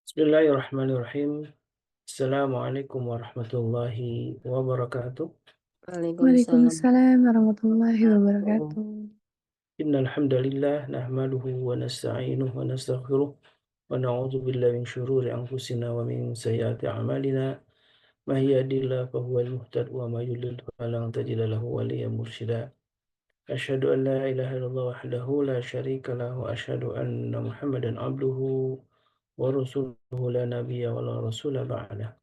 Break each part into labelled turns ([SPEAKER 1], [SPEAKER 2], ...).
[SPEAKER 1] Bismillahirrahmanirrahim. Assalamualaikum warahmatullahi wabarakatuh.
[SPEAKER 2] Waalaikumsalam.
[SPEAKER 3] Waalaikumsalam warahmatullahi wabarakatuh.
[SPEAKER 1] Innal hamdalillah nahmaduhu wa nasta'inuhu wa nastaghfiruh wa na'udzu billahi min shururi anfusina wa min sayyiati a'malina. May yahdihillahu fahuwal muhtad wa may yudlil falan tajida lahu waliyyan mursyida. Asyhadu an la ilaha illallah wahdahu la syarika lahu wa asyhadu anna Muhammadan abduhu wa rasuluhu la nabiyya wa la rasula ba'dah.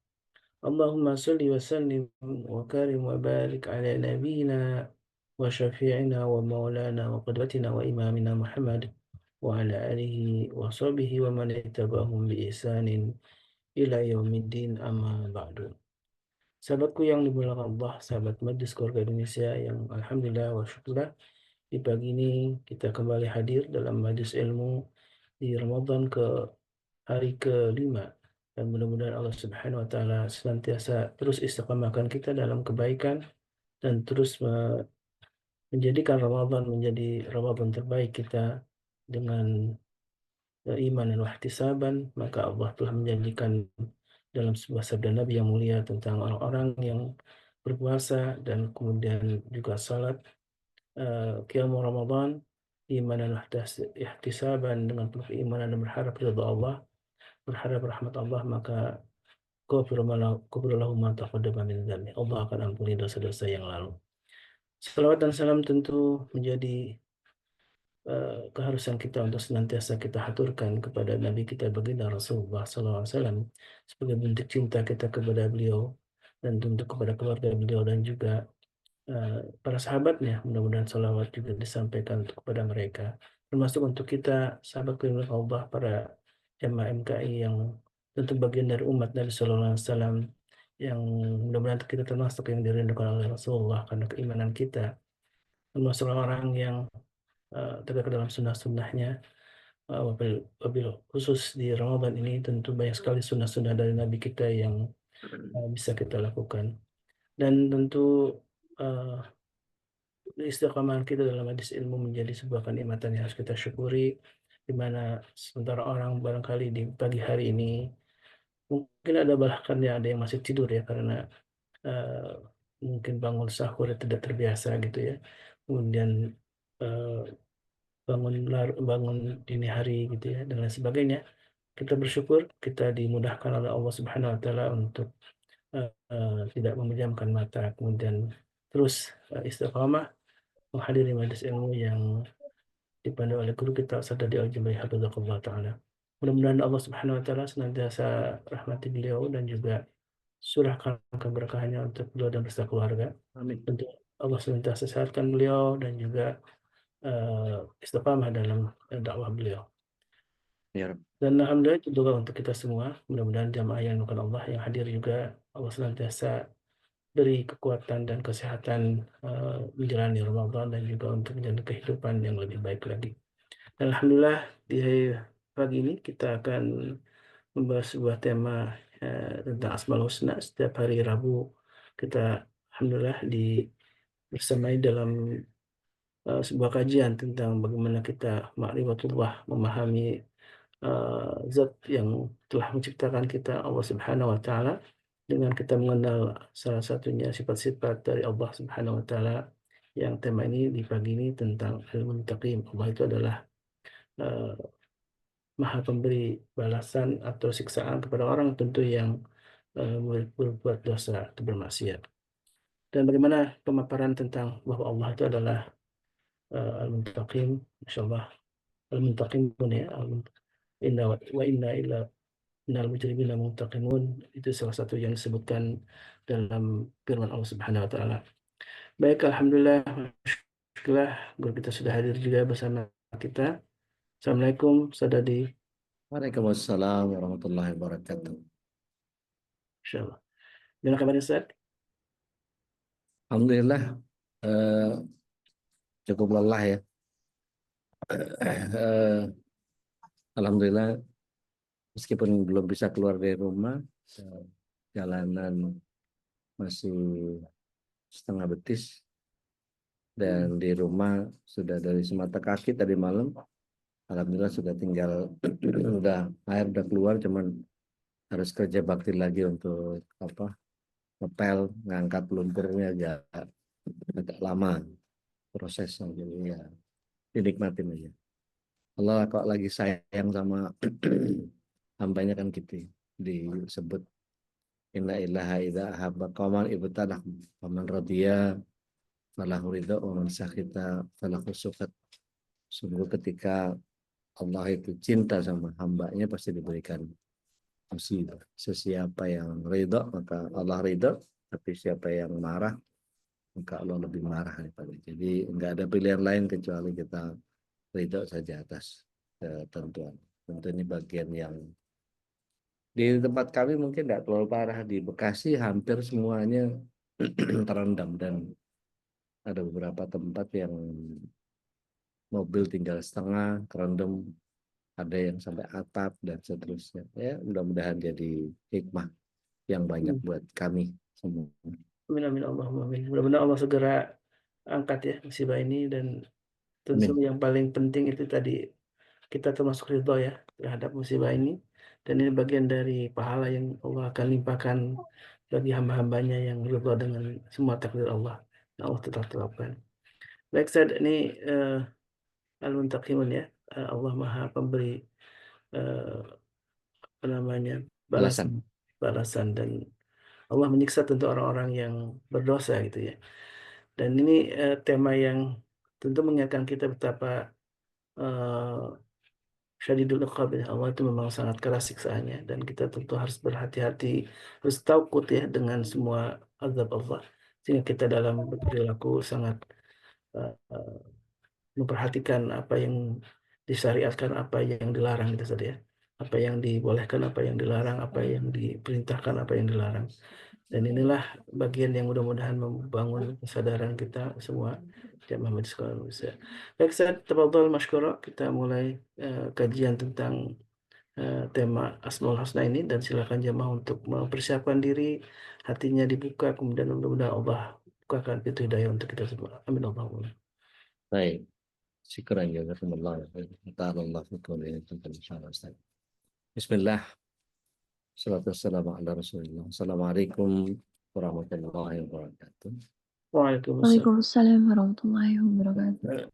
[SPEAKER 1] اللهم صل وسلم وكرم وبارك على نبينا وشفيعنا ومولانا وقدوتنا وإمامنا محمد وعلى آله وصحبه ومن اتبعهم بإحسان إلى يوم الدين أما بعد. Sahabatku yang dimuliakan Allah, sahabat Majlis Keluarga Indonesia yang Alhamdulillah wa syukurlah, di pagi ini kita kembali hadir dalam majlis ilmu di Ramadan ke hari kelima, dan mudah-mudahan Allah Subhanahu wa taala senantiasa terus istiqamahkan kita dalam kebaikan dan terus menjadikan Ramadan menjadi Ramadan terbaik kita dengan iman dan wahtisaban. Maka Allah telah menjanjikan dalam sebuah sabda Nabi yang mulia tentang orang-orang yang berpuasa dan kemudian juga salat qiyam Ramadan iman dan ihtisaban, dengan penuh keimanan dan berharap ridha Allah, berharap rahmat Allah, maka ghufira lahu ma taqaddama min dzambi. Allah akan ampuni dosa-dosa yang lalu. Salawat dan salam tentu menjadi keharusan kita untuk senantiasa kita haturkan kepada Nabi kita baginda Rasulullah SAW sebagai bentuk cinta kita kepada beliau dan tentu kepada keluarga beliau dan juga para sahabatnya. Mudah-mudahan salawat juga disampaikan untuk kepada mereka, termasuk untuk kita sahabat keluarga Allah, para jamaah MKI yang tentu bagian dari umat Nabi Sallallahu Alaihi Wasallam, yang mudah-mudahan kita termasuk yang dirindukan oleh Rasulullah karena keimanan kita, termasuk orang yang tegak dalam sunnah-sunnahnya. Wabil khusus di Ramadan ini tentu banyak sekali sunnah-sunnah dari Nabi kita yang bisa kita lakukan, dan tentu uh, istiqamah kita dalam hadis ilmu menjadi sebuah kenikmatan yang harus kita syukuri, di mana sementara orang barangkali di pagi hari ini mungkin ada bahkan ya ada yang masih tidur ya, karena eh, mungkin bangun sahur tidak terbiasa gitu ya, kemudian eh, bangun dini hari gitu ya, dan lain sebagainya. Kita bersyukur kita dimudahkan oleh Allah Subhanahu Wa Taala untuk tidak memejamkan mata, kemudian terus istiqamah menghadiri majelis ilmu yang dipandu oleh guru kita Ustaz Dadi Al-Jumai Hafizahullah Ta'ala. Mudah-mudahan Allah Subhanahu Wa Ta'ala senantiasa rahmati beliau dan juga surahkan keberkahannya untuk beliau dan beserta keluarga.
[SPEAKER 2] Amin.
[SPEAKER 1] Tentu Allah senantiasa sehatkan beliau dan juga istiqamah dalam dakwah beliau.
[SPEAKER 2] Ya Rabb.
[SPEAKER 1] Dan alhamdulillah itu doa untuk kita semua. Mudah-mudahan jamaah yang bukan Allah yang hadir juga Allah senantiasa beri kekuatan dan kesehatan menjalani Ramadan dan juga untuk menjalani kehidupan yang lebih baik lagi. Dan alhamdulillah di pagi ini kita akan membahas sebuah tema tentang Asmaul Husna. Setiap hari Rabu kita alhamdulillah bersamai dalam sebuah kajian tentang bagaimana kita ma'rifatullah, memahami zat yang telah menciptakan kita, Allah Subhanahu wa taala, dengan kita mengenal salah satunya sifat-sifat dari Allah Subhanahu wa taala. Yang tema ini di pagi ini tentang al-muntaqim. Allah itu adalah eh, Maha pemberi balasan atau siksaan kepada orang tentu yang berbuat dosa atau bermaksiat. Dan bagaimana pemaparan tentang bahwa Allah itu adalah al-muntaqim, insyaallah al-muntaqim pun ya, inna wa inna ila innal mujrimina muntaqimun, itu salah satu yang disebutkan dalam firman Allah Subhanahu wa taala. Baik, alhamdulillah, syukurlah guru kita sudah hadir juga bersama kita. Assalamualaikum, Sadadi.
[SPEAKER 2] Waalaikumsalam warahmatullahi wabarakatuh.
[SPEAKER 1] Insyaallah. Gimana kabarnya, Ustaz?
[SPEAKER 2] Alhamdulillah eh, cukup lelah ya. Eh, Alhamdulillah meskipun belum bisa keluar dari rumah, eh, jalanan masih setengah betis dan di rumah sudah dari semata kaki tadi malam. Alhamdulillah sudah tinggal udah air udah keluar, cuman harus kerja bakti lagi untuk ngepel, ngangkat lumpurnya agak lama prosesnya, jadi ya dinikmatin aja. Allah kok lagi sayang sama hambanya kan gitu, disebut inna ilaha idza ahabba qauman ibtalah faman radiya falahu ridha wa man sakhita falahu sukat. Sungguh ketika Allah itu cinta sama hambanya pasti diberikan musibah. Sesiapa yang ridha maka Allah ridha, tapi siapa yang marah maka Allah lebih marah daripada. Jadi enggak ada pilihan lain kecuali kita ridha saja atas ketentuan. Tentu ini bagian yang di tempat kami mungkin nggak terlalu parah. Di Bekasi hampir semuanya terendam, dan ada beberapa tempat yang mobil tinggal setengah kerendam, ada yang sampai atap dan seterusnya. Ya mudah-mudahan jadi hikmah yang banyak buat kami semua.
[SPEAKER 1] Amin, amin, Allahumma amin. Mudah-mudahan Allah segera angkat ya musibah ini, dan tentu
[SPEAKER 2] Amin.
[SPEAKER 1] yang paling penting itu tadi kita termasuk ridho ya terhadap musibah ini, dan ini bagian dari pahala yang Allah akan limpahkan bagi hamba-hambanya yang ridho dengan semua takdir Allah yang Allah tetap terapkan. Baik, Ustaz, ini Al-Muntaqimun ya. Allah Maha Pemberi eh, apa namanya, balasan,
[SPEAKER 2] Balasan.
[SPEAKER 1] balasan, dan Allah menyiksa tentu orang-orang yang berdosa gitu ya. Dan ini tema yang tentu mengingatkan kita betapa eh, syadidul iqab ya. Allah itu memang sangat keras siksaannya, dan kita tentu harus berhati-hati, harus takut ya dengan semua azab Allah, sehingga kita dalam berperilaku sangat eh, memperhatikan apa yang disyariatkan, apa yang dilarang itu saja ya. Apa yang dibolehkan, apa yang dilarang, apa yang diperintahkan, apa yang dilarang. Dan inilah bagian yang mudah-mudahan membangun kesadaran kita semua jamaah Masjid Sekolah Indonesia. Baik, saya tafadhol masykura, kita mulai kajian tentang tema Asmaul Husna ini, dan silakan jamaah untuk mempersiapkan diri, hatinya dibuka, kemudian mudah-mudahan Allah bukakan pintu hidayah untuk kita semua. Amin Allahumma.
[SPEAKER 2] Baik. Syukran jazakumullah. Ta'ala fikum ya insyaallah. Bismillah. Salatu wassalamu ala Rasulillah. Assalamualaikum warahmatullahi wabarakatuh.
[SPEAKER 1] Waalaikumsalam.
[SPEAKER 3] Waalaikumsalam warahmatullahi wabarakatuh.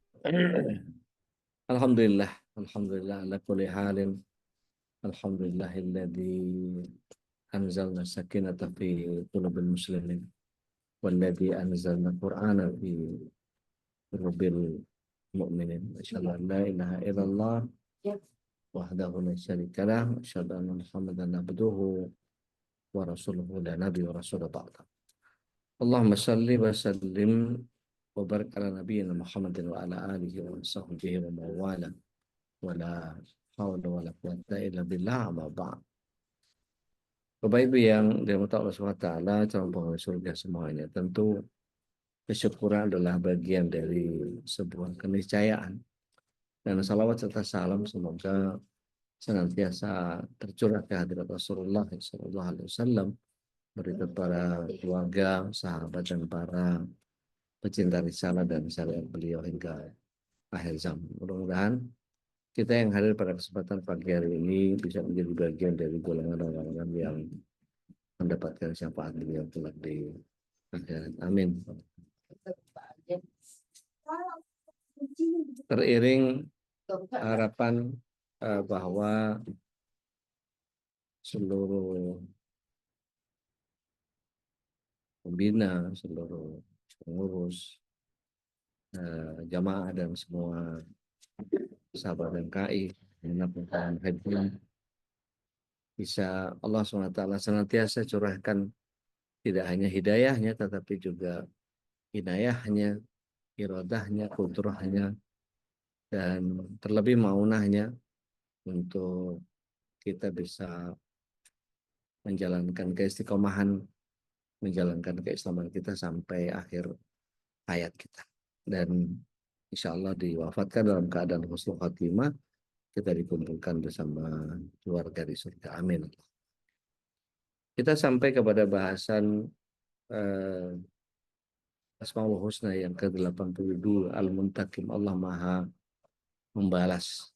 [SPEAKER 2] Alhamdulillah, alhamdulillah ala kulli halin. Alhamdulillahilladzi anzalna sakinata fi qulubil muslimin walladzi anzalna qur'ana fi qulubil mu'minin. Asyhadu an la ilaha illallah wahdahu la syarika lah, asyhadu anna Muhammadan abduhu wa rasuluhu la nabi wa rasul ba'da. Allahumma salli wa sallim wa barik ala nabiyyina Muhammadin wa ala alihi wa sahbihi wa mawala wa la hawla wa la quwwata illa billah amma ba'd. Bapak Ibu yang dirahmati Allah SWT, calon penghuni surga semuanya, tentu kesyukuran adalah bagian dari sebuah keniscayaan. Dan salawat serta salam semoga senantiasa tercurah ke hadirat Rasulullah SAW, berikut para keluarga, sahabat, dan para pecinta risalah dan syariat beliau hingga akhir zaman. Mudah-mudahan kita yang hadir pada kesempatan pagi hari ini bisa menjadi bagian dari golongan orang-orang yang mendapatkan syafaat beliau kelak di akhirat. Amin. Teriring harapan bahwa seluruh pembina, seluruh pengurus, jamaah, dan semua sahabat dan KI menapungkan hadiah bisa Allah SWT senantiasa curahkan tidak hanya hidayahnya tetapi juga inayahnya, iradahnya, kudrahnya, dan terlebih maunahnya untuk kita bisa menjalankan keistiqomahan, menjalankan keislaman kita sampai akhir hayat kita. Dan insya Allah diwafatkan dalam keadaan husnul khatimah, kita dikumpulkan bersama keluarga di surga. Amin. Kita sampai kepada bahasan Asmaul Husna yang ke-82, Al-Muntaqim, Allah Maha Membalas.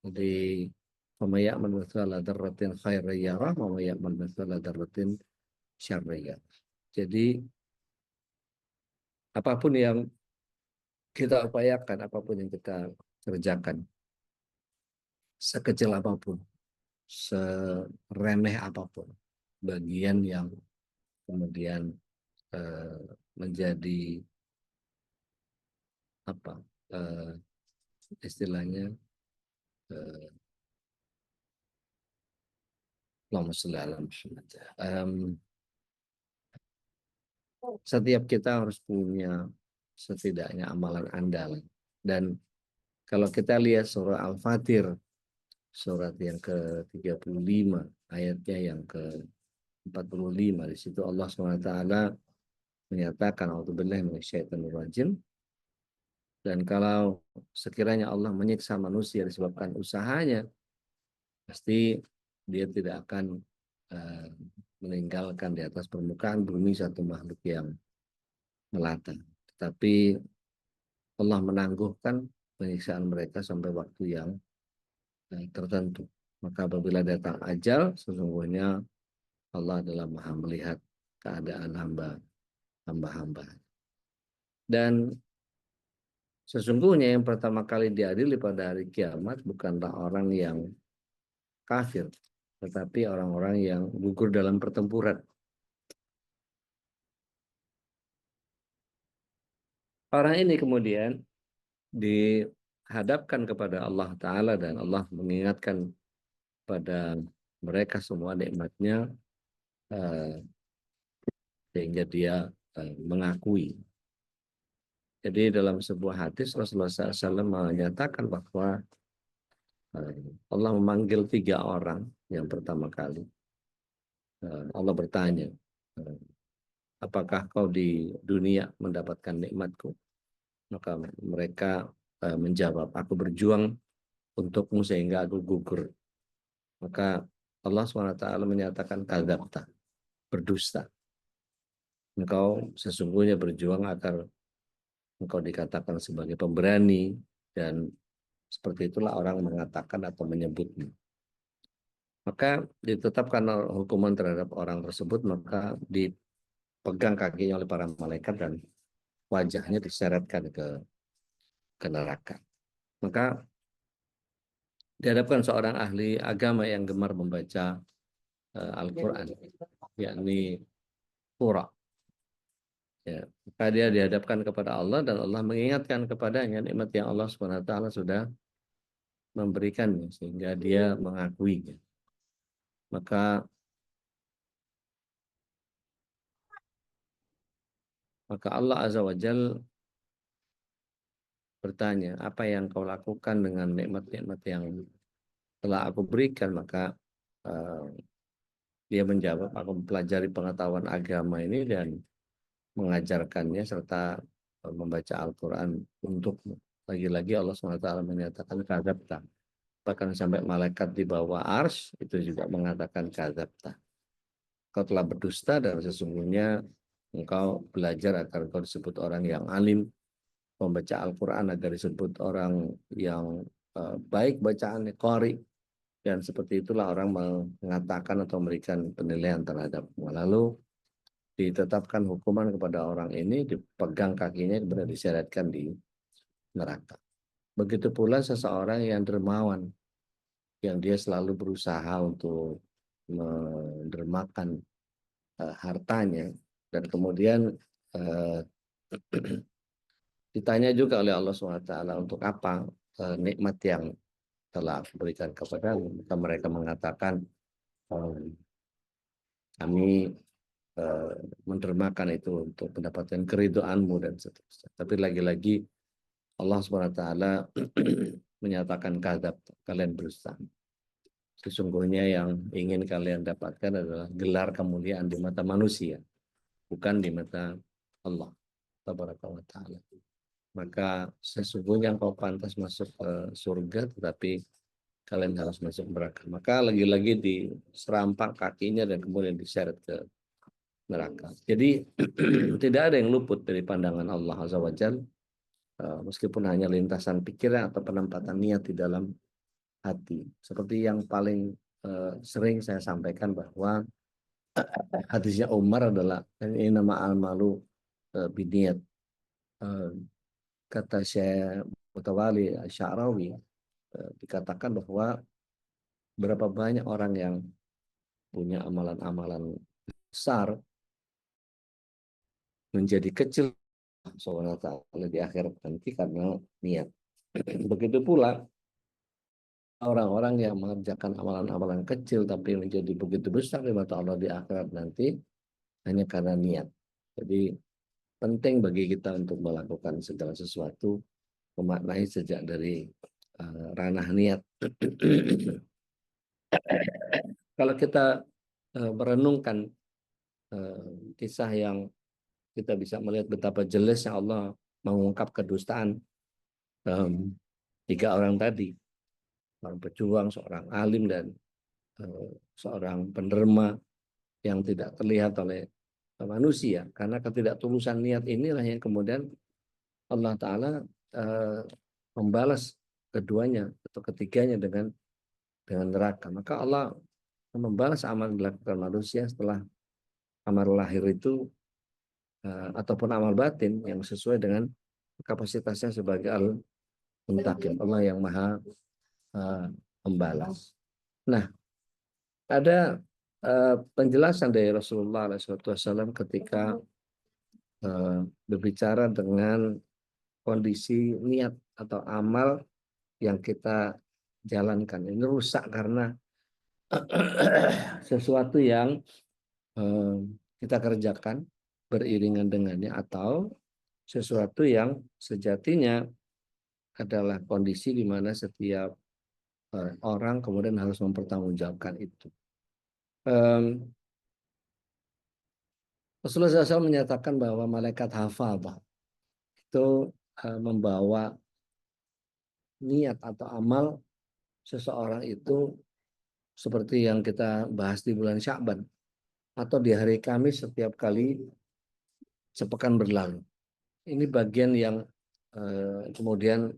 [SPEAKER 2] Jadi وَمَن يَعْمَلْ مِثْقَالَ ذَرَّةٍ خَيْرًا يَرَهُ وَمَن يَعْمَلْ مِثْقَالَ ذَرَّةٍ syarran yarah. Jadi apapun yang kita upayakan, apapun yang kita kerjakan, sekecil apapun, seremeh apapun, bagian yang kemudian menjadi apa istilahnya Allahumma sholli ala Muhammad. Setiap kita harus punya setidaknya amalan andalan. Dan kalau kita lihat surah Al-Fatir, surat yang ke-35, ayatnya yang ke-45, di situ Allah SWT menyatakan a'udzubillahi minasyaitonir rajim. Dan kalau sekiranya Allah menyiksa manusia disebabkan usahanya, pasti dia tidak akan meninggalkan di atas permukaan bumi satu makhluk yang melata. Tetapi Allah menangguhkan penyiksaan mereka sampai waktu yang tertentu. Maka apabila datang ajal, sesungguhnya Allah adalah maha melihat keadaan hamba-hamba. Dan sesungguhnya yang pertama kali diadili pada hari kiamat bukanlah orang yang kafir, tetapi orang-orang yang gugur dalam pertempuran. Orang ini kemudian dihadapkan kepada Allah Ta'ala dan Allah mengingatkan pada mereka semua nikmatnya sehingga dia mengakui. Jadi dalam sebuah hadis Rasulullah SAW menyatakan bahwa Allah memanggil 3 orang yang pertama kali. Allah bertanya, apakah kau di dunia mendapatkan nikmatku? Maka mereka menjawab, aku berjuang untukmu sehingga aku gugur. Maka Allah SWT menyatakan kadzabta, berdusta. Engkau sesungguhnya berjuang agar engkau dikatakan sebagai pemberani, dan seperti itulah orang mengatakan atau menyebutnya. Maka ditetapkan hukuman terhadap orang tersebut, maka dipegang kakinya oleh para malaikat dan wajahnya diseretkan ke neraka. Maka dihadapkan seorang ahli agama yang gemar membaca Al-Quran, yakni Qura. Ya, maka dia dihadapkan kepada Allah dan Allah mengingatkan kepadanya nikmat yang Allah SWT sudah memberikannya sehingga dia mengakuinya. Maka Allah Azza wa Jalla bertanya, apa yang kau lakukan dengan nikmat-nikmat yang telah aku berikan? Maka dia menjawab, aku mempelajari pengetahuan agama ini dan mengajarkannya serta membaca Al-Quran untukmu. Lagi-lagi Allah SWT menyatakan kadzabta. Bahkan sampai malaikat di bawah arsy itu juga mengatakan kadzabta. Kau telah berdusta dan sesungguhnya engkau belajar agar kau disebut orang yang alim, membaca Al-Quran agar disebut orang yang baik bacaannya, qari. Dan seperti itulah orang mengatakan atau memberikan penilaian terhadapmu. Lalu ditetapkan hukuman kepada orang ini, dipegang kakinya, kemudian diseretkan di neraka. Begitu pula seseorang yang dermawan, yang dia selalu berusaha untuk mendermakan hartanya, dan kemudian ditanya juga oleh Allah SWT, untuk apa nikmat yang telah berikan kepada mereka. Mereka mengatakan, kami mendermakan itu untuk mendapatkan keridhaanmu dan seterusnya. Tapi lagi-lagi Allah SWT menyatakan kadzab, kalian berdusta. Sesungguhnya yang ingin kalian dapatkan adalah gelar kemuliaan di mata manusia, bukan di mata Allah Tabaraka wa Ta'ala. Maka sesungguhnya kau pantas masuk ke surga, tetapi kalian harus masuk neraka. Maka lagi-lagi diserampak kakinya dan kemudian diseret ke neraka. Jadi tidak ada yang luput dari pandangan Allah Azza wa Jalla, meskipun hanya lintasan pikiran atau penempatan niat di dalam hati. Seperti yang paling sering saya sampaikan bahwa hadisnya Umar adalah ini nama al-malu biniat. Kata Syekh Mutawali Sya'rawi, dikatakan bahwa berapa banyak orang yang punya amalan-amalan besar menjadi kecil subhanahu wa ta'ala di akhirat nanti karena niat. Begitu pula orang-orang yang mengerjakan amalan-amalan kecil tapi menjadi begitu besar di mata Allah di akhirat nanti hanya karena niat. Jadi penting bagi kita untuk melakukan segala sesuatu memaknai sejak dari ranah niat. Kalau kita merenungkan kisah yang kita bisa melihat betapa jelasnya Allah mengungkap kedustaan tiga orang tadi, seorang pejuang, seorang alim, dan seorang penderma yang tidak terlihat oleh manusia. Karena ketidaktulusan niat inilah yang kemudian Allah Ta'ala membalas keduanya atau ketiganya dengan neraka. Maka Allah membalas amal yang dilakukan manusia setelah amal lahir itu ataupun amal batin yang sesuai dengan kapasitasnya sebagai al-muntaqim, Allah yang maha membalas. Nah, ada penjelasan dari Rasulullah SAW ketika berbicara dengan kondisi niat atau amal yang kita jalankan. Ini rusak karena sesuatu yang kita kerjakan beriringan dengannya atau sesuatu yang sejatinya adalah kondisi di mana setiap orang kemudian harus mempertanggungjawabkan itu. Rasulullah SAW menyatakan bahwa malaikat hafadzah itu membawa niat atau amal seseorang itu seperti yang kita bahas di bulan Sya'ban atau di hari Kamis setiap kali sepekan berlalu. Ini bagian yang kemudian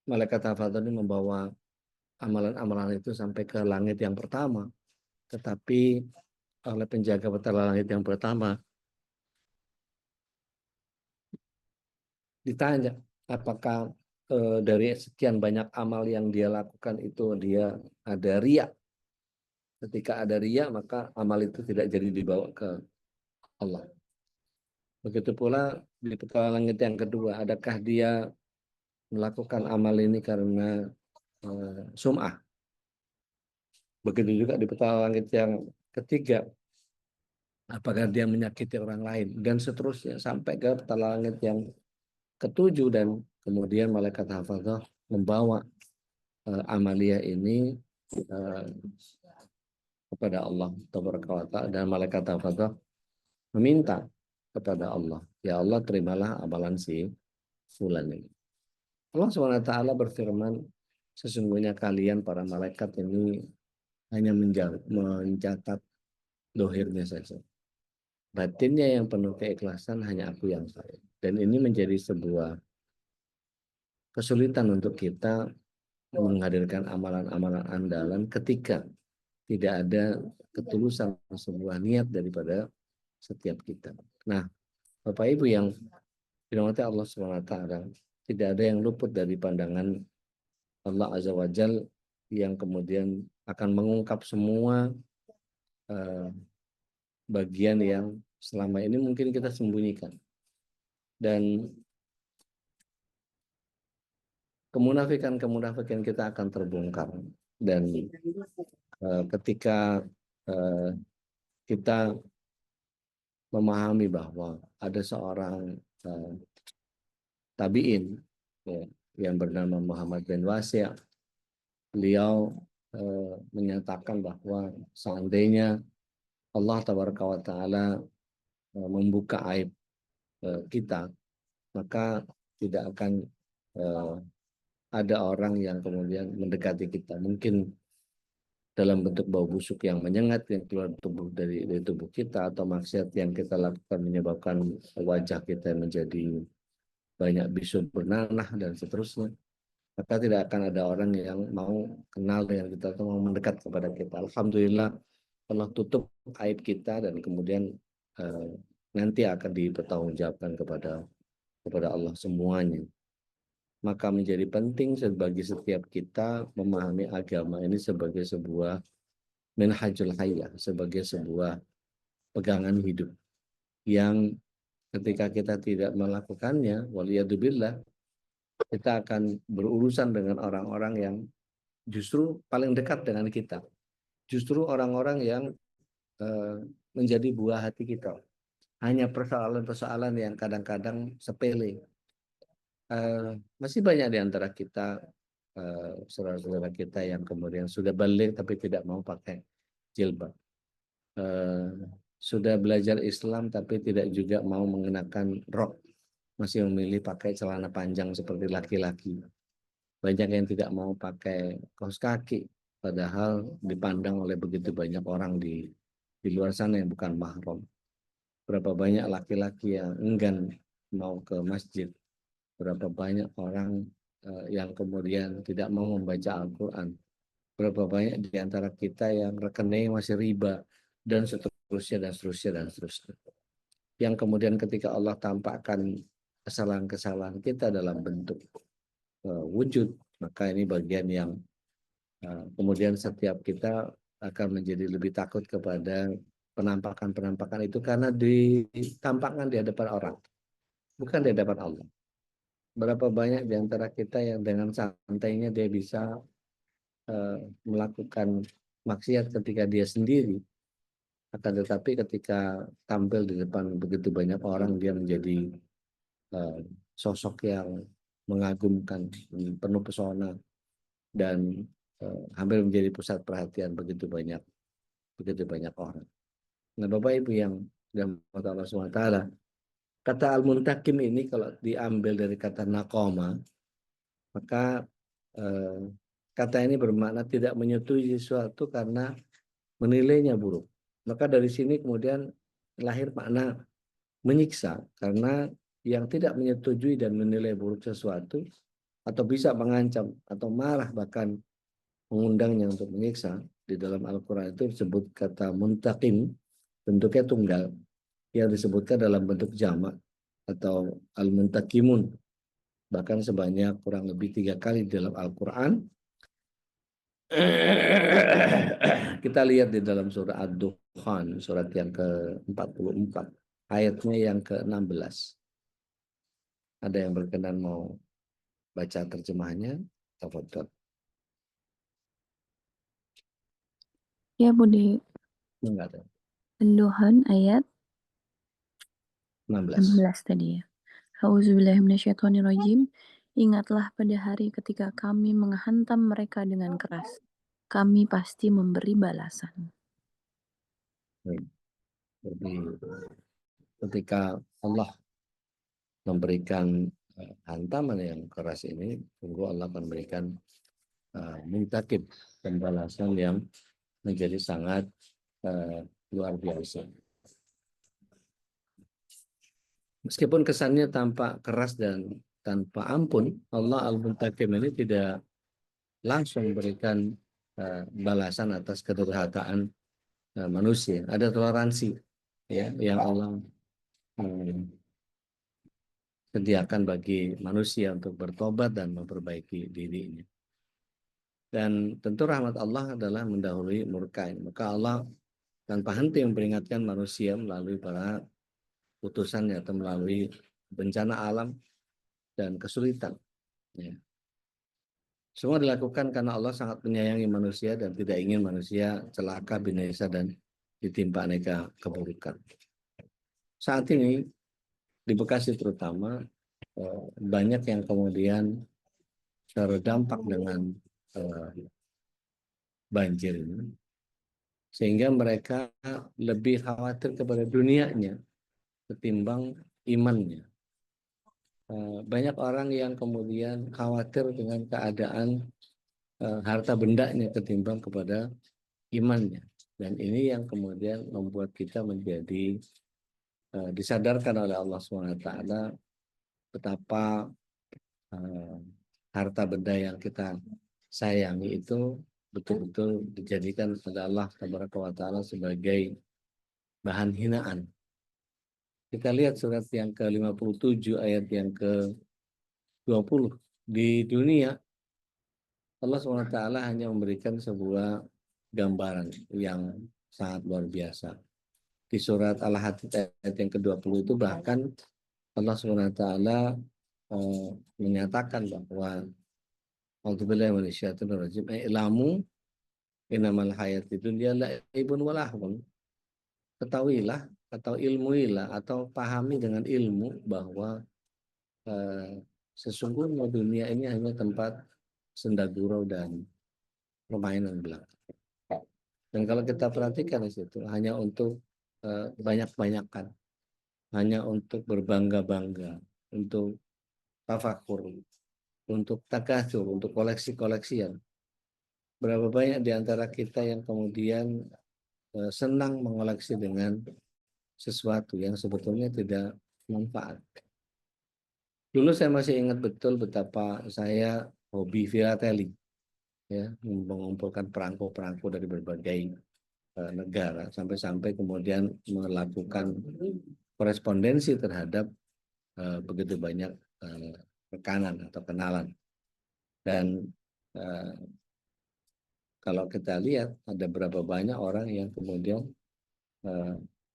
[SPEAKER 2] malaikat hafadzah ini membawa amalan-amalan itu sampai ke langit yang pertama. Tetapi oleh penjaga petala langit yang pertama ditanya apakah dari sekian banyak amal yang dia lakukan itu dia ada riya. Ketika ada riya maka amal itu tidak jadi dibawa ke Allah. Begitu pula di petala langit yang kedua, adakah dia melakukan amal ini karena sum'ah. Begitu juga di petala langit yang ketiga, apakah dia menyakiti orang lain, dan seterusnya sampai ke petala langit yang ketujuh, dan kemudian malaikat hafadzah membawa amalia ini kepada Allah Tabaraka wa Ta'ala, dan malaikat hafadzah meminta kepada Allah, ya Allah terimalah amalan si fulan ini. Allah SWT berfirman, sesungguhnya kalian para malaikat ini hanya mencatat dohirnya saja. Batinnya yang penuh keikhlasan hanya aku yang tahu. Dan ini menjadi sebuah kesulitan untuk kita menghadirkan amalan-amalan andalan ketika tidak ada ketulusan sebuah niat daripada setiap kita. Nah, Bapak Ibu yang dirahmati Allah SWT, tidak ada yang luput dari pandangan Allah Azza wa Jalla yang kemudian akan mengungkap semua bagian yang selama ini mungkin kita sembunyikan. Dan kemunafikan kita akan terbongkar. Dan ketika kita memahami bahwa ada seorang tabi'in yang bernama Muhammad bin Wasi', beliau menyatakan bahwa seandainya Allah Tabaraka wa Ta'ala membuka aib kita, maka tidak akan ada orang yang kemudian mendekati kita. Mungkin dalam bentuk bau busuk yang menyengat yang keluar dari tubuh kita, atau maksiat yang kita lakukan menyebabkan wajah kita menjadi banyak bisul bernanah dan seterusnya. maka tidak akan ada orang yang mau kenal dengan kita atau mau mendekat kepada kita. Alhamdulillah Allah tutup aib kita dan kemudian eh, nanti akan dipertanggungjawabkan kepada Allah semuanya. Maka menjadi penting bagi setiap kita memahami agama ini sebagai sebuah minhajul hayah, sebagai sebuah pegangan hidup yang ketika kita tidak melakukannya, waliyadzubillah, kita akan berurusan dengan orang-orang yang justru paling dekat dengan kita. Justru orang-orang yang menjadi buah hati kita. Hanya persoalan-persoalan yang kadang-kadang sepele. Masih banyak di antara kita, saudara-saudara kita yang kemudian sudah balik tapi tidak mau pakai jilbab. Sudah belajar Islam tapi tidak juga mau mengenakan rok. Masih memilih pakai celana panjang seperti laki-laki. Banyak yang tidak mau pakai kaos kaki, padahal dipandang oleh begitu banyak orang di luar sana yang bukan mahram. Berapa banyak laki-laki yang enggan mau ke masjid. Berapa banyak orang yang kemudian tidak mau membaca Al-Quran. Berapa banyak di antara kita yang rekening masih riba, dan seterusnya, dan seterusnya, dan seterusnya. Yang kemudian ketika Allah tampakkan kesalahan-kesalahan kita dalam bentuk wujud, maka ini bagian yang kemudian setiap kita akan menjadi lebih takut kepada penampakan-penampakan itu karena ditampakkan di hadapan orang, bukan di hadapan Allah. Berapa banyak di antara kita yang dengan santainya dia bisa melakukan maksiat ketika dia sendiri, akan tetapi ketika tampil di depan begitu banyak orang dia menjadi sosok yang mengagumkan, penuh pesona, dan hampir menjadi pusat perhatian begitu banyak orang. Nah, Bapak Ibu yang dirahmati Allah SWT, kata al-muntakim ini kalau diambil dari kata nakoma, maka kata ini bermakna tidak menyetujui sesuatu karena menilainya buruk. Maka dari sini kemudian lahir makna menyiksa, karena yang tidak menyetujui dan menilai buruk sesuatu atau bisa mengancam atau marah bahkan mengundangnya untuk menyiksa, di dalam Al-Quran itu disebut kata muntakim, bentuknya tunggal, yang disebutkan dalam bentuk jamak atau al-muntakimun, bahkan sebanyak kurang lebih 3 kali dalam Al-Quran. Kita lihat di dalam surah Ad-Dukhan, surat yang ke-44, ayatnya yang ke-16. Ada yang berkenan mau baca terjemahnya? Tafadhol.
[SPEAKER 3] Ya Budi,
[SPEAKER 2] Enggak ada.
[SPEAKER 3] Ad-Dukhan ayat
[SPEAKER 2] 16.
[SPEAKER 3] 16 tadi ya. Auzubillahiminasyaitonirrajim. Ingatlah pada hari ketika kami menghantam mereka dengan keras. Kami pasti memberi balasan.
[SPEAKER 2] Jadi ketika Allah memberikan hantaman yang keras ini, tunggu Allah akan memberikan muntakib, pembalasan yang menjadi sangat luar biasa. Meskipun kesannya tampak keras dan tanpa ampun, Allah Al-Muntakim ini tidak langsung memberikan balasan atas kedurhakaan manusia. Ada toleransi ya yang Allah sediakan bagi manusia untuk bertobat dan memperbaiki dirinya. Dan tentu rahmat Allah adalah mendahului murka. Maka Allah tanpa henti memperingatkan manusia melalui para utusannya atau melalui bencana alam dan kesulitan. Ya. Semua dilakukan karena Allah sangat menyayangi manusia dan tidak ingin manusia celaka, binasa, dan ditimpa aneka keburukan. Saat ini di Bekasi terutama banyak yang kemudian terdampak dengan banjir ini, sehingga mereka lebih khawatir kepada dunianya ketimbang imannya. Banyak orang yang kemudian khawatir dengan keadaan harta bendanya ketimbang kepada imannya, dan ini yang kemudian membuat kita menjadi disadarkan oleh Allah SWT betapa harta benda yang kita sayangi itu betul-betul dijadikan oleh Allah Taala sebagai bahan hinaan. Kita lihat surat yang ke-57 ayat yang ke-20. Di dunia Allah SWT hanya memberikan sebuah gambaran yang sangat luar biasa. Di surat Al-Hadid ayat yang ke-20 itu bahkan Allah SWT menyatakan bahwa A'udzubillahi minasyaitonir rajim, "I'lamu innamal hayatid dunya la'ibun wa lahwun." Ketahuilah atau ilmuilah atau pahami dengan ilmu bahwa sesungguhnya dunia ini hanya tempat senda gurau dan permainan belaka. Dan kalau kita perhatikan di situ hanya untuk banyak-banyakan, hanya untuk berbangga-bangga, untuk tafakur, untuk takasur, untuk koleksi-koleksian. Berapa banyak di antara kita yang kemudian senang mengoleksi dengan sesuatu yang sebetulnya tidak manfaat. Dulu saya masih ingat betul betapa saya hobi filateli, ya, mengumpulkan perangko-perangko dari berbagai negara, sampai-sampai kemudian melakukan korespondensi terhadap begitu banyak rekanan atau kenalan. Dan kalau kita lihat ada berapa banyak orang yang kemudian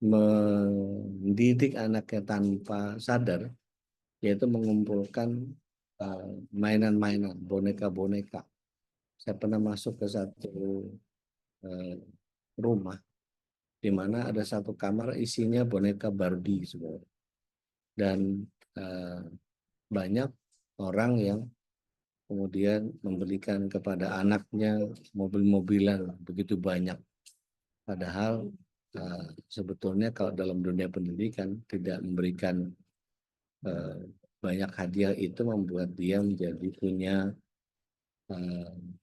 [SPEAKER 2] mendidik anaknya tanpa sadar, yaitu mengumpulkan mainan-mainan, boneka-boneka. Saya pernah masuk ke satu rumah di mana ada satu kamar isinya boneka Barbie semua. Dan banyak orang yang kemudian membelikan kepada anaknya mobil-mobilan begitu banyak. Padahal sebetulnya kalau dalam dunia pendidikan tidak memberikan banyak hadiah itu membuat dia menjadi punya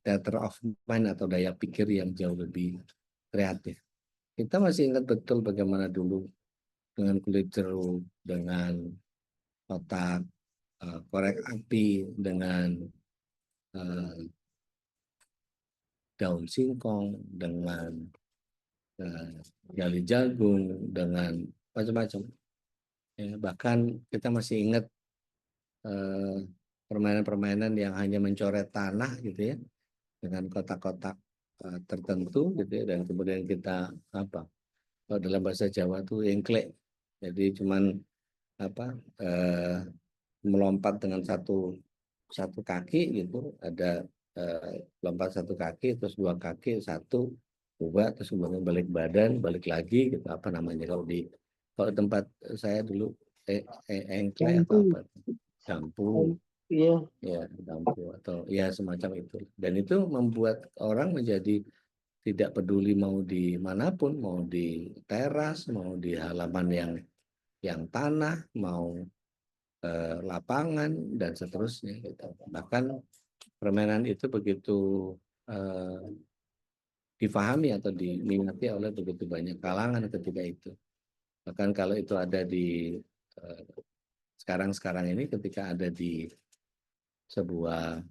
[SPEAKER 2] theater of mind atau daya pikir yang jauh lebih kreatif. Kita masih ingat betul bagaimana dulu dengan kulit jeruk, dengan kotak korek api, dengan daun singkong, dengan jali jagung, dengan macam-macam. Ya, bahkan kita masih ingat permainan-permainan yang hanya mencoret tanah gitu ya, dengan kotak-kotak tertentu gitu ya, dan kemudian kita kalau dalam bahasa Jawa tuh engklek, jadi cuman melompat dengan satu kaki gitu, ada lompat satu kaki, terus dua kaki, satu, dua, terus kemudian balik badan, balik lagi gitu, apa namanya kalau tempat saya dulu engklek atau apa, dampu,
[SPEAKER 1] Iya.
[SPEAKER 2] ya dampu atau ya semacam itu. Dan itu membuat orang menjadi tidak peduli mau di manapun, mau di teras, mau di halaman yang tanah, mau lapangan dan seterusnya gitu. Bahkan permainan itu begitu difahami atau diminati oleh begitu banyak kalangan ketika itu. Bahkan kalau itu ada di sekarang ini, ketika ada di sebuah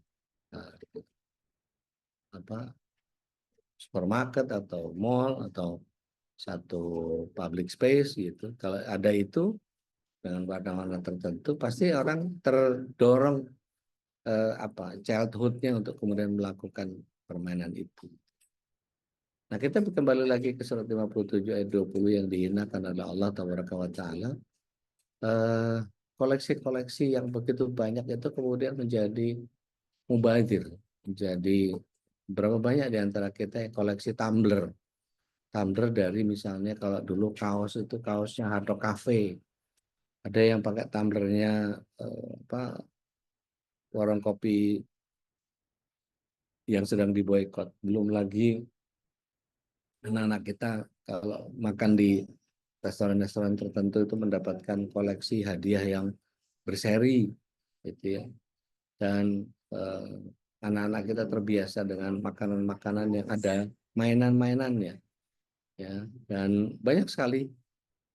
[SPEAKER 2] supermarket atau mall atau satu public space gitu, kalau ada itu dengan warna-warna tertentu, pasti orang terdorong childhood-nya untuk kemudian melakukan permainan itu. Nah, kita kembali lagi ke surat 57 ayat 20 yang dihinakan oleh Allah Taala. Koleksi-koleksi yang begitu banyak itu kemudian menjadi mubazir. Jadi berapa banyak di antara kita yang koleksi tumbler. Tumbler dari misalnya kalau dulu kaos itu kaosnya Hard Rock Cafe. Ada yang pakai tumblernya warung kopi yang sedang diboikot. Belum lagi anak-anak kita kalau makan di restoran-restoran tertentu itu mendapatkan koleksi hadiah yang berseri, gitu ya. Dan anak-anak kita terbiasa dengan makanan-makanan yang ada mainan-mainannya, ya. Dan banyak sekali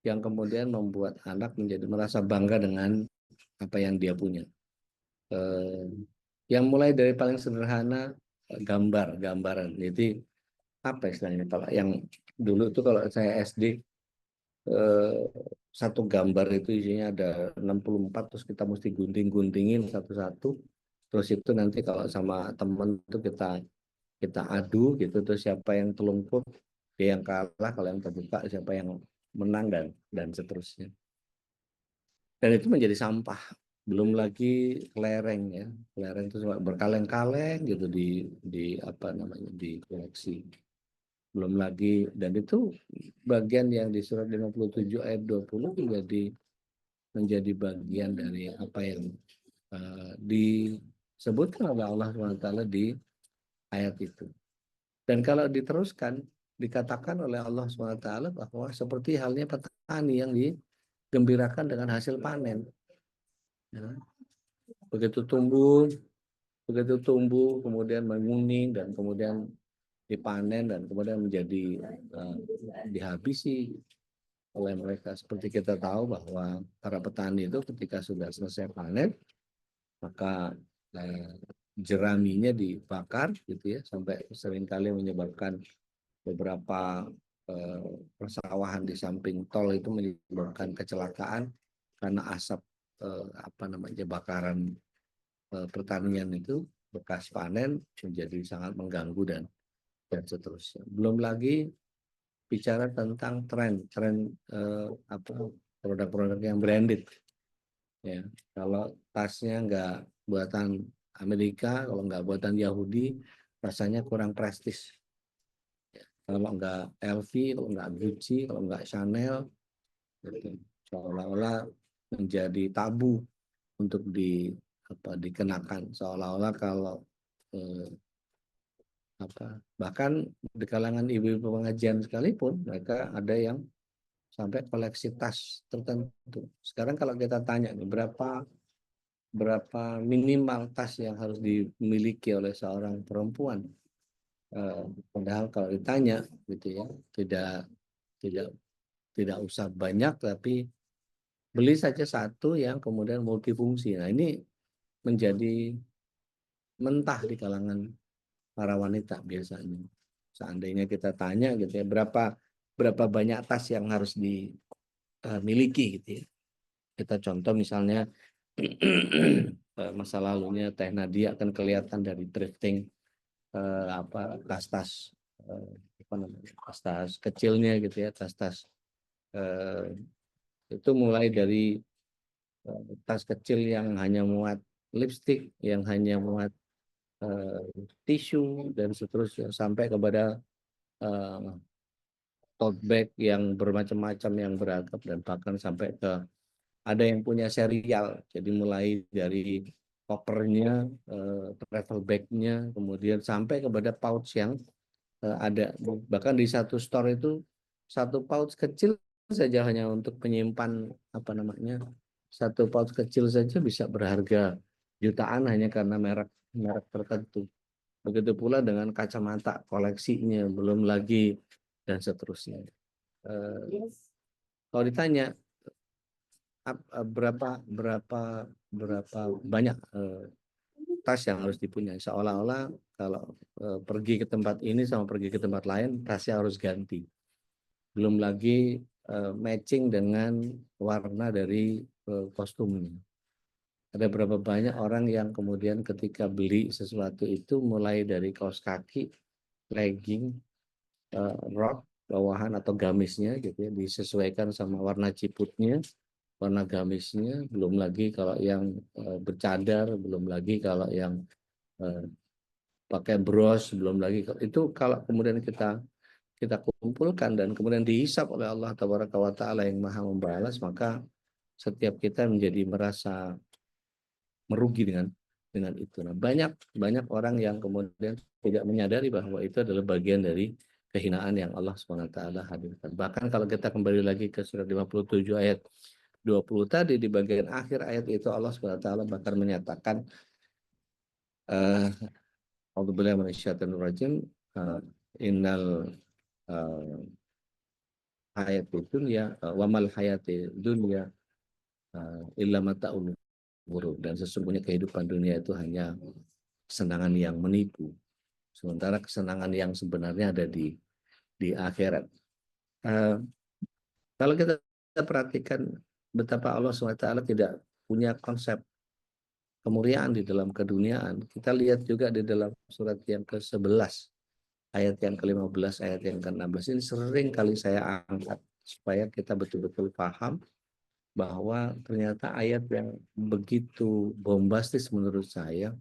[SPEAKER 2] yang kemudian membuat anak menjadi merasa bangga dengan apa yang dia punya. Yang mulai dari paling sederhana, gambaran. Jadi apa istilahnya, kalau yang dulu itu kalau saya SD, eh, satu gambar itu isinya ada 64, terus kita mesti gunting-guntingin satu-satu. Terus itu nanti kalau sama temen itu kita kita adu gitu, terus siapa yang telungkup dia yang kalah, kalau yang terbuka siapa yang menang, dan seterusnya. Dan itu menjadi sampah. Belum lagi kelereng ya. Kelereng itu berkaleng-kaleng gitu di apa namanya, di koleksi. Belum lagi, dan itu bagian yang di surat 57 ayat 20 juga menjadi bagian dari apa yang disebutkan oleh Allah SWT di ayat itu. Dan kalau diteruskan, dikatakan oleh Allah SWT bahwa seperti halnya petani yang digembirakan dengan hasil panen. Ya. Begitu tumbuh, kemudian menguning, dan kemudian dipanen, dan kemudian menjadi dihabisi oleh mereka. Seperti kita tahu bahwa para petani itu ketika sudah selesai panen, maka jeraminya dibakar gitu ya, sampai seringkali menyebabkan beberapa persawahan di samping tol itu menyebabkan kecelakaan karena asap apa namanya, bakaran pertanian itu bekas panen menjadi sangat mengganggu, dan seterusnya. Belum lagi bicara tentang tren apa, produk-produk yang branded ya. Kalau tasnya nggak buatan Amerika, kalau nggak buatan Yahudi, rasanya kurang prestis. Kalau nggak LV, kalau nggak Gucci, kalau nggak Chanel, gitu. Seolah-olah menjadi tabu untuk dikenakan. Seolah-olah kalau eh, apa, bahkan di kalangan ibu-ibu pengajian sekalipun, mereka ada yang sampai koleksi tas tertentu. Sekarang kalau kita tanya nih, berapa minimal tas yang harus dimiliki oleh seorang perempuan, padahal kalau ditanya gitu ya, tidak tidak tidak usah banyak, tapi beli saja satu yang kemudian multifungsi. Nah, ini menjadi mentah di kalangan para wanita biasanya. Seandainya kita tanya gitu ya, berapa banyak tas yang harus dimiliki gitu ya. Kita contoh misalnya masa lalunya Teh Nadia kan kelihatan dari thrifting apa, tas-tas apa namanya, tas-tas kecilnya gitu ya, tas-tas itu mulai dari tas kecil yang hanya muat lipstick, yang hanya muat tisu, dan seterusnya, sampai kepada eh, tote bag yang bermacam-macam, yang beragam, dan bahkan sampai ke ada yang punya serial. Jadi mulai dari kopernya, travel bagnya, kemudian sampai kepada pouch yang ada. Bahkan di satu store itu satu pouch kecil saja hanya untuk penyimpan apa namanya, satu pouch kecil saja bisa berharga jutaan hanya karena merek merek tertentu. Begitu pula dengan kacamata koleksinya, belum lagi, dan seterusnya. Kalau ditanya berapa berapa berapa banyak tas yang harus dipunyai, seolah-olah kalau pergi ke tempat ini sama pergi ke tempat lain tasnya harus ganti. Belum lagi matching dengan warna dari kostumnya. Ada berapa banyak orang yang kemudian ketika beli sesuatu itu mulai dari kaos kaki, legging, rok, bawahan atau gamisnya gitu ya, disesuaikan sama warna ciputnya, warna gamisnya, belum lagi kalau yang bercadar, belum lagi kalau yang pakai bros, belum lagi itu. Kalau kemudian kita kumpulkan dan kemudian dihisap oleh Allah Tabaraka wa Ta'ala yang Maha Membalas, maka setiap kita menjadi merasa merugi dengan itu. Nah, banyak orang yang kemudian tidak menyadari bahwa itu adalah bagian dari kehinaan yang Allah SWT hadirkan. Bahkan kalau kita kembali lagi ke surat 57 ayat 20 tadi, di bagian akhir ayat itu Allah SWT bahkan menyatakan A'udzubillahi minasyaitonir rajim, innal hayati dunya wa mal hayati dunya illa mata'ul ghurur, dan sesungguhnya kehidupan dunia itu hanya kesenangan yang menipu. Sementara kesenangan yang sebenarnya ada di akhirat. Kalau kita perhatikan betapa Allah SWT tidak punya konsep kemuliaan di dalam keduniaan, kita lihat juga di dalam surat yang ke-11, ayat yang ke-15, ayat yang ke-16, ini sering kali saya angkat supaya kita betul-betul paham bahwa ternyata ayat yang begitu bombastis menurut saya,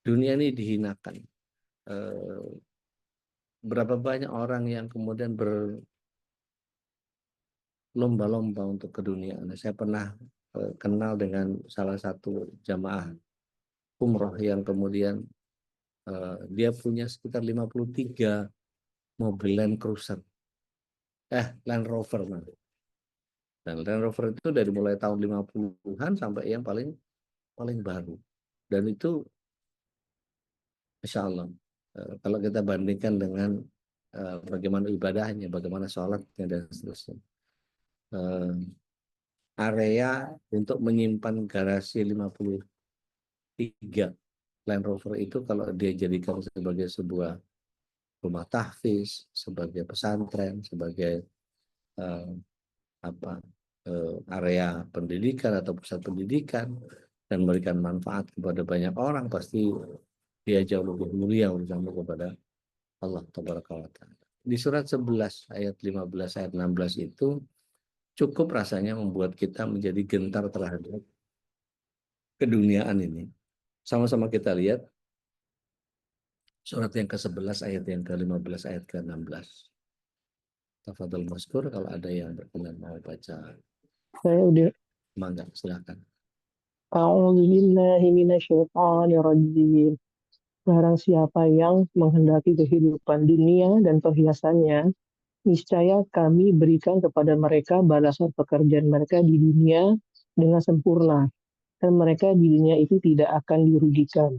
[SPEAKER 2] dunia ini dihinakan. Berapa banyak orang yang kemudian berlomba-lomba untuk keduniaan. Saya pernah kenal dengan salah satu jamaah umroh yang kemudian dia punya sekitar 53 mobil Land Cruiser. Land Rover. Dan Land Rover itu dari mulai tahun 50-an sampai yang paling baru. Dan itu Insya Allah, kalau kita bandingkan dengan bagaimana ibadahnya, bagaimana sholatnya, dan seterusnya. Area untuk menyimpan garasi 53 Land Rover itu kalau dia jadikan sebagai sebuah rumah tahfiz, sebagai pesantren, sebagai area pendidikan atau pusat pendidikan, dan memberikan manfaat kepada banyak orang, pasti dia jauh lebih mulia urusannya kepada Allah Tabaraka wa Ta'ala. Di surat 11 ayat 15 ayat 16 itu cukup rasanya membuat kita menjadi gentar terhadap keduniaan ini. Sama-sama kita lihat surat yang ke-11 ayat yang ke-15 ayat ke-16. Tafadhol Maskur, kalau ada yang berkenan mau baca.
[SPEAKER 1] Saya udah.
[SPEAKER 2] Mangga, silakan.
[SPEAKER 1] A'udzubillahi minasyaitonirrajim. Barang siapa yang menghendaki kehidupan dunia dan perhiasannya, niscaya kami berikan kepada mereka balasan pekerjaan mereka di dunia dengan sempurna, dan mereka di dunia itu tidak akan dirugikan.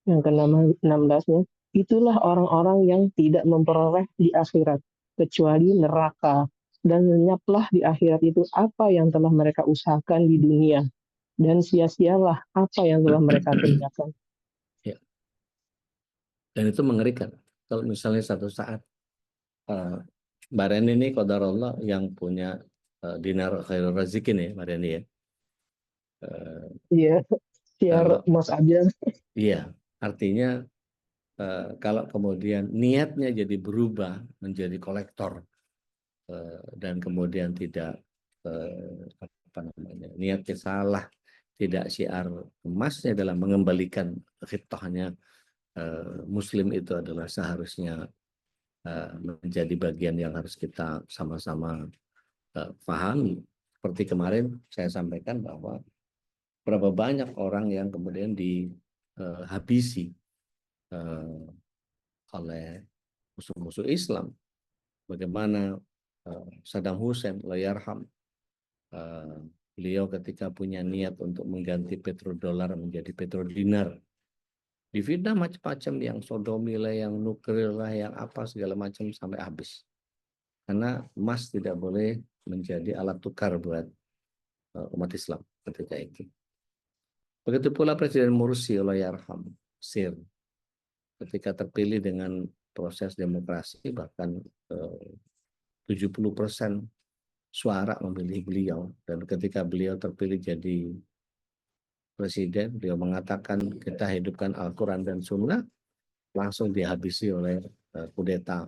[SPEAKER 1] Yang ke-16-nya, itulah orang-orang yang tidak memperoleh di akhirat, kecuali neraka, dan lenyaplah di akhirat itu apa yang telah mereka usahakan di dunia, dan sia-sialah apa yang telah mereka kerjakan.
[SPEAKER 2] Ya. Dan itu mengerikan. Kalau misalnya satu saat Mbak Reni ini qadarullah yang punya dinar khairul razikin ya Mbak Reni ya.
[SPEAKER 1] Iya, siar
[SPEAKER 2] Kalau
[SPEAKER 1] Mas aja.
[SPEAKER 2] iya, artinya kalau kemudian niatnya jadi berubah menjadi kolektor dan kemudian tidak niatnya salah, tidak syiar emasnya dalam mengembalikan khitahnya Muslim itu adalah seharusnya menjadi bagian yang harus kita sama-sama pahami. Seperti kemarin saya sampaikan bahwa berapa banyak orang yang kemudian dihabisi oleh musuh-musuh Islam. Bagaimana Saddam Hussein, Allahyarham, beliau ketika punya niat untuk mengganti petrodolar menjadi petrodinar, difitnah macam-macam, yang sodomi lah, yang nuklir lah, yang apa segala macam sampai habis. Karena emas tidak boleh menjadi alat tukar buat umat Islam ketika itu. Begitu pula Presiden Mursi, Allahyarham, Sir, ketika terpilih dengan proses demokrasi, bahkan 70% suara memilih beliau, dan ketika beliau terpilih jadi presiden, beliau mengatakan kita hidupkan Al-Quran dan Sunnah, langsung dihabisi oleh kudeta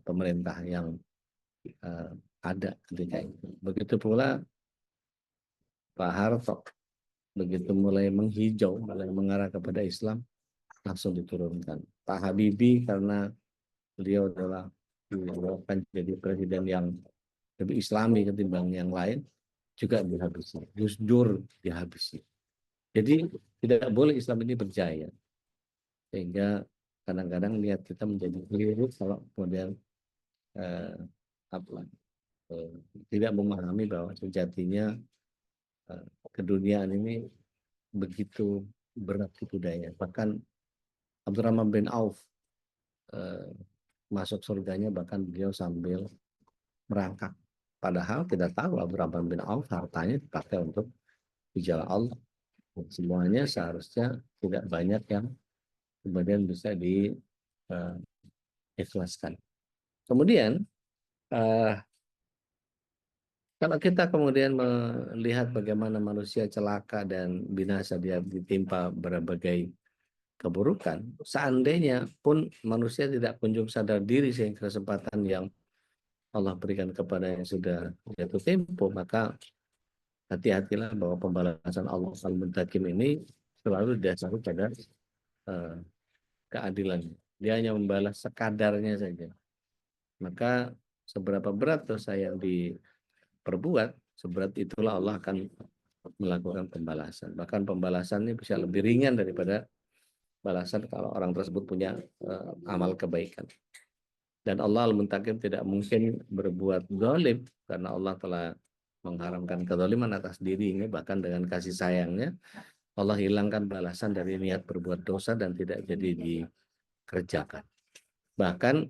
[SPEAKER 2] pemerintah yang ada ketika itu. Begitu pula Pak Harto, begitu mulai menghijau, mulai mengarah kepada Islam, langsung diturunkan. Pak Habibie, karena beliau adalah akan jadi presiden yang lebih Islami ketimbang yang lain, juga dihabisi. Gus Dur dihabisi. Jadi tidak boleh Islam ini berjaya, sehingga kadang-kadang niat kita menjadi keliru kalau kemudian tidak memahami bahwa sejatinya keduniaan ini begitu berat budaya. Bahkan Abdurrahman bin Auf masuk surganya bahkan beliau sambil merangkak. Padahal kita tahu Abdurrahman bin Auf hartanya dipakai untuk di jalan Allah. Semuanya seharusnya tidak banyak yang kemudian bisa diikhlaskan. Kemudian kalau kita kemudian melihat bagaimana manusia celaka dan binasa, dia ditimpa berbagai keburukan, seandainya pun manusia tidak kunjung sadar diri sehingga kesempatan yang Allah berikan kepada yang sudah jatuh tempo, maka hati-hatilah bahwa pembalasan Allah Al-Muntakim ini selalu didasari pada eh, keadilan. Dia hanya membalas sekadarnya saja. Maka seberapa berat dosa yang diperbuat, seberat itulah Allah akan melakukan pembalasan. Bahkan pembalasannya bisa lebih ringan daripada balasan kalau orang tersebut punya amal kebaikan. Dan Allah Al-Muntakim tidak mungkin berbuat zalim karena Allah telah mengharamkan kezaliman atas dirinya, bahkan dengan kasih sayangnya Allah hilangkan balasan dari niat berbuat dosa dan tidak jadi dikerjakan. Bahkan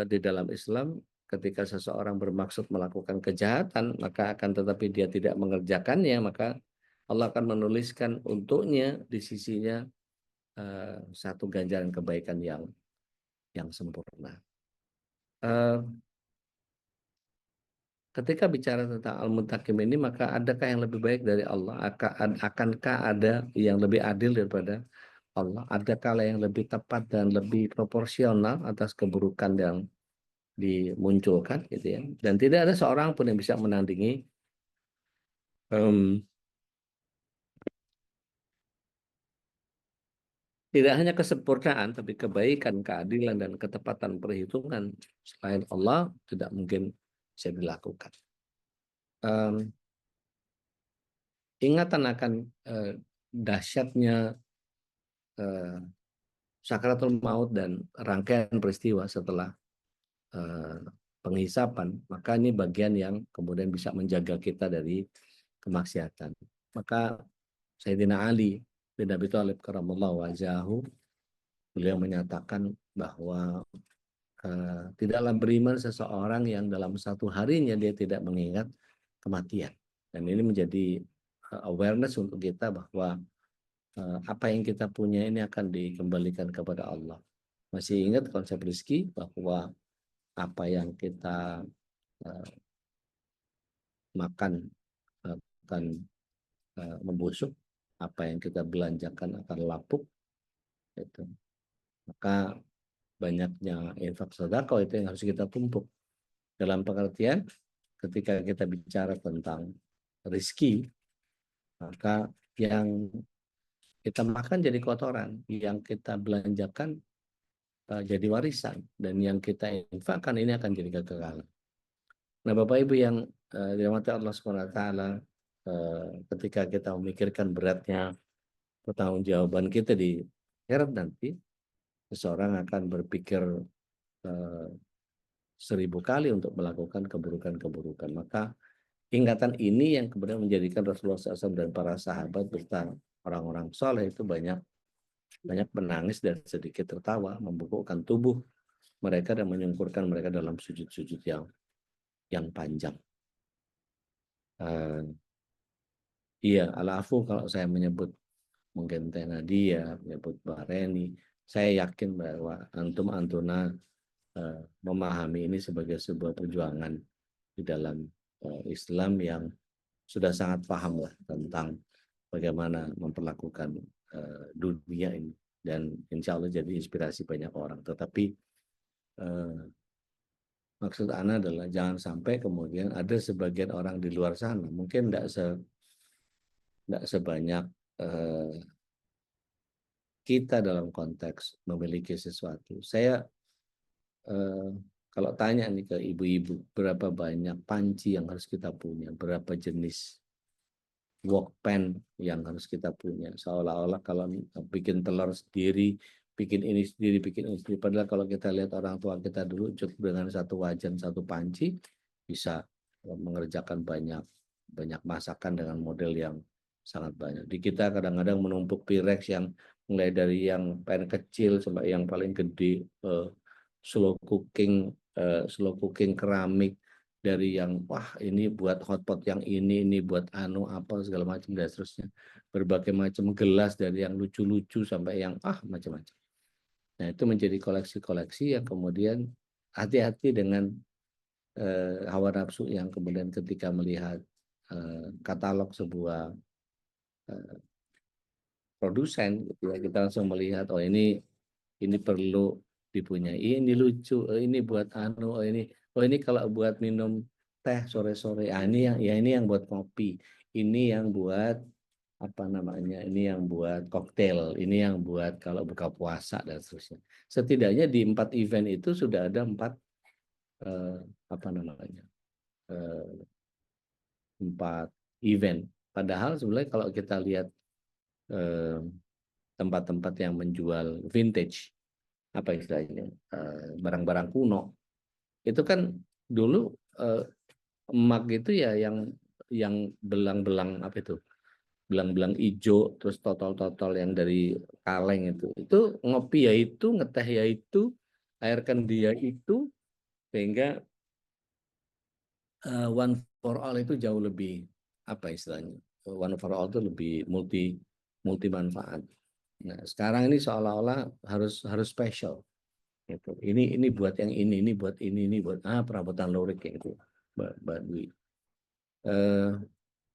[SPEAKER 2] di dalam Islam ketika seseorang bermaksud melakukan kejahatan maka akan tetapi dia tidak mengerjakannya, maka Allah akan menuliskan untuknya di sisinya satu ganjaran kebaikan yang sempurna. Ketika bicara tentang Al-Muntakim ini, maka adakah yang lebih baik dari Allah? Akankah ada yang lebih adil daripada Allah? Adakah yang lebih tepat dan lebih proporsional atas keburukan yang dimunculkan, gitu ya? Dan tidak ada seorang pun yang bisa menandingi tidak hanya kesempurnaan, tapi kebaikan, keadilan, dan ketepatan perhitungan selain Allah tidak mungkin bisa dilakukan. Ingatan akan dahsyatnya sakaratul maut dan rangkaian peristiwa setelah penghisapan, maka ini bagian yang kemudian bisa menjaga kita dari kemaksiatan. Maka Sayyidina Ali bin Abi Thalib karramallahu wajhahu, beliau menyatakan bahwa tidaklah beriman seseorang yang dalam satu harinya dia tidak mengingat kematian. Dan ini menjadi awareness untuk kita bahwa apa yang kita punya ini akan dikembalikan kepada Allah. Masih ingat konsep rezeki bahwa apa yang kita makan akan membusuk, apa yang kita belanjakan akan lapuk. Itu. Maka banyaknya infak sedekah itu yang harus kita tumpuk. Dalam pengertian ketika kita bicara tentang rezeki, maka yang kita makan jadi kotoran, yang kita belanjakan jadi warisan, dan yang kita infakkan ini akan jadi kekekalan. Nah, Bapak Ibu yang dirahmati Allah SWT, ketika kita memikirkan beratnya pertanggungjawaban kita di akhirat nanti, seseorang akan berpikir 1000 kali untuk melakukan keburukan-keburukan. Maka ingatan ini yang kemudian menjadikan Rasulullah SAW dan para sahabat beserta orang-orang soleh itu banyak menangis dan sedikit tertawa, membungkukkan tubuh mereka dan menyungkurkan mereka dalam sujud-sujud yang panjang. Iya, al-afu kalau saya menyebut mungkin Teh Nadia, menyebut Mbak Reni, saya yakin bahwa antuna memahami ini sebagai sebuah perjuangan di dalam Islam yang sudah sangat paham lah tentang bagaimana memperlakukan dunia ini, dan insya Allah jadi inspirasi banyak orang. Tetapi maksud Ana adalah jangan sampai kemudian ada sebagian orang di luar sana mungkin tidak sebanyak kita dalam konteks memiliki sesuatu. Saya kalau tanya nih ke ibu-ibu, berapa banyak panci yang harus kita punya, berapa jenis workpan yang harus kita punya, seolah-olah kalau bikin telur sendiri, bikin ini sendiri, bikin ini sendiri. Padahal kalau kita lihat orang tua kita dulu cukup dengan satu wajan, satu panci bisa mengerjakan banyak masakan dengan model yang sangat banyak. Di kita kadang-kadang menumpuk Pyrex yang mulai dari yang pan kecil sampai yang paling gede, slow cooking keramik, dari yang wah ini buat hotpot yang ini buat anu apa segala macam dan seterusnya. Berbagai macam gelas dari yang lucu-lucu sampai yang macam-macam. Nah, itu menjadi koleksi-koleksi yang kemudian hati-hati dengan hawa nafsu yang kemudian ketika melihat katalog sebuah produsen gitu ya, kita langsung melihat ini perlu dipunyai, ini lucu, ini buat anu, ini kalau buat minum teh sore-sore, ini yang buat kopi, ini yang buat apa namanya, ini yang buat koktail, ini yang buat kalau buka puasa dan seterusnya. Setidaknya di 4 event itu sudah ada 4 apa namanya 4 event. Padahal sebenarnya kalau kita lihat tempat-tempat yang menjual vintage, apa istilahnya, barang-barang kuno, itu kan dulu emak itu ya yang belang-belang apa itu, belang-belang hijau, terus totol-totol yang dari kaleng itu ngopi ya itu, ngeteh ya itu, air kendi ya itu, sehingga one for all itu jauh lebih apa istilahnya, one for all itu lebih multi manfaat. Nah, sekarang ini seolah-olah harus special gitu. Ini buat yang ini buat ini buat perabotan lurik kayak gitu, Mbak Dwi.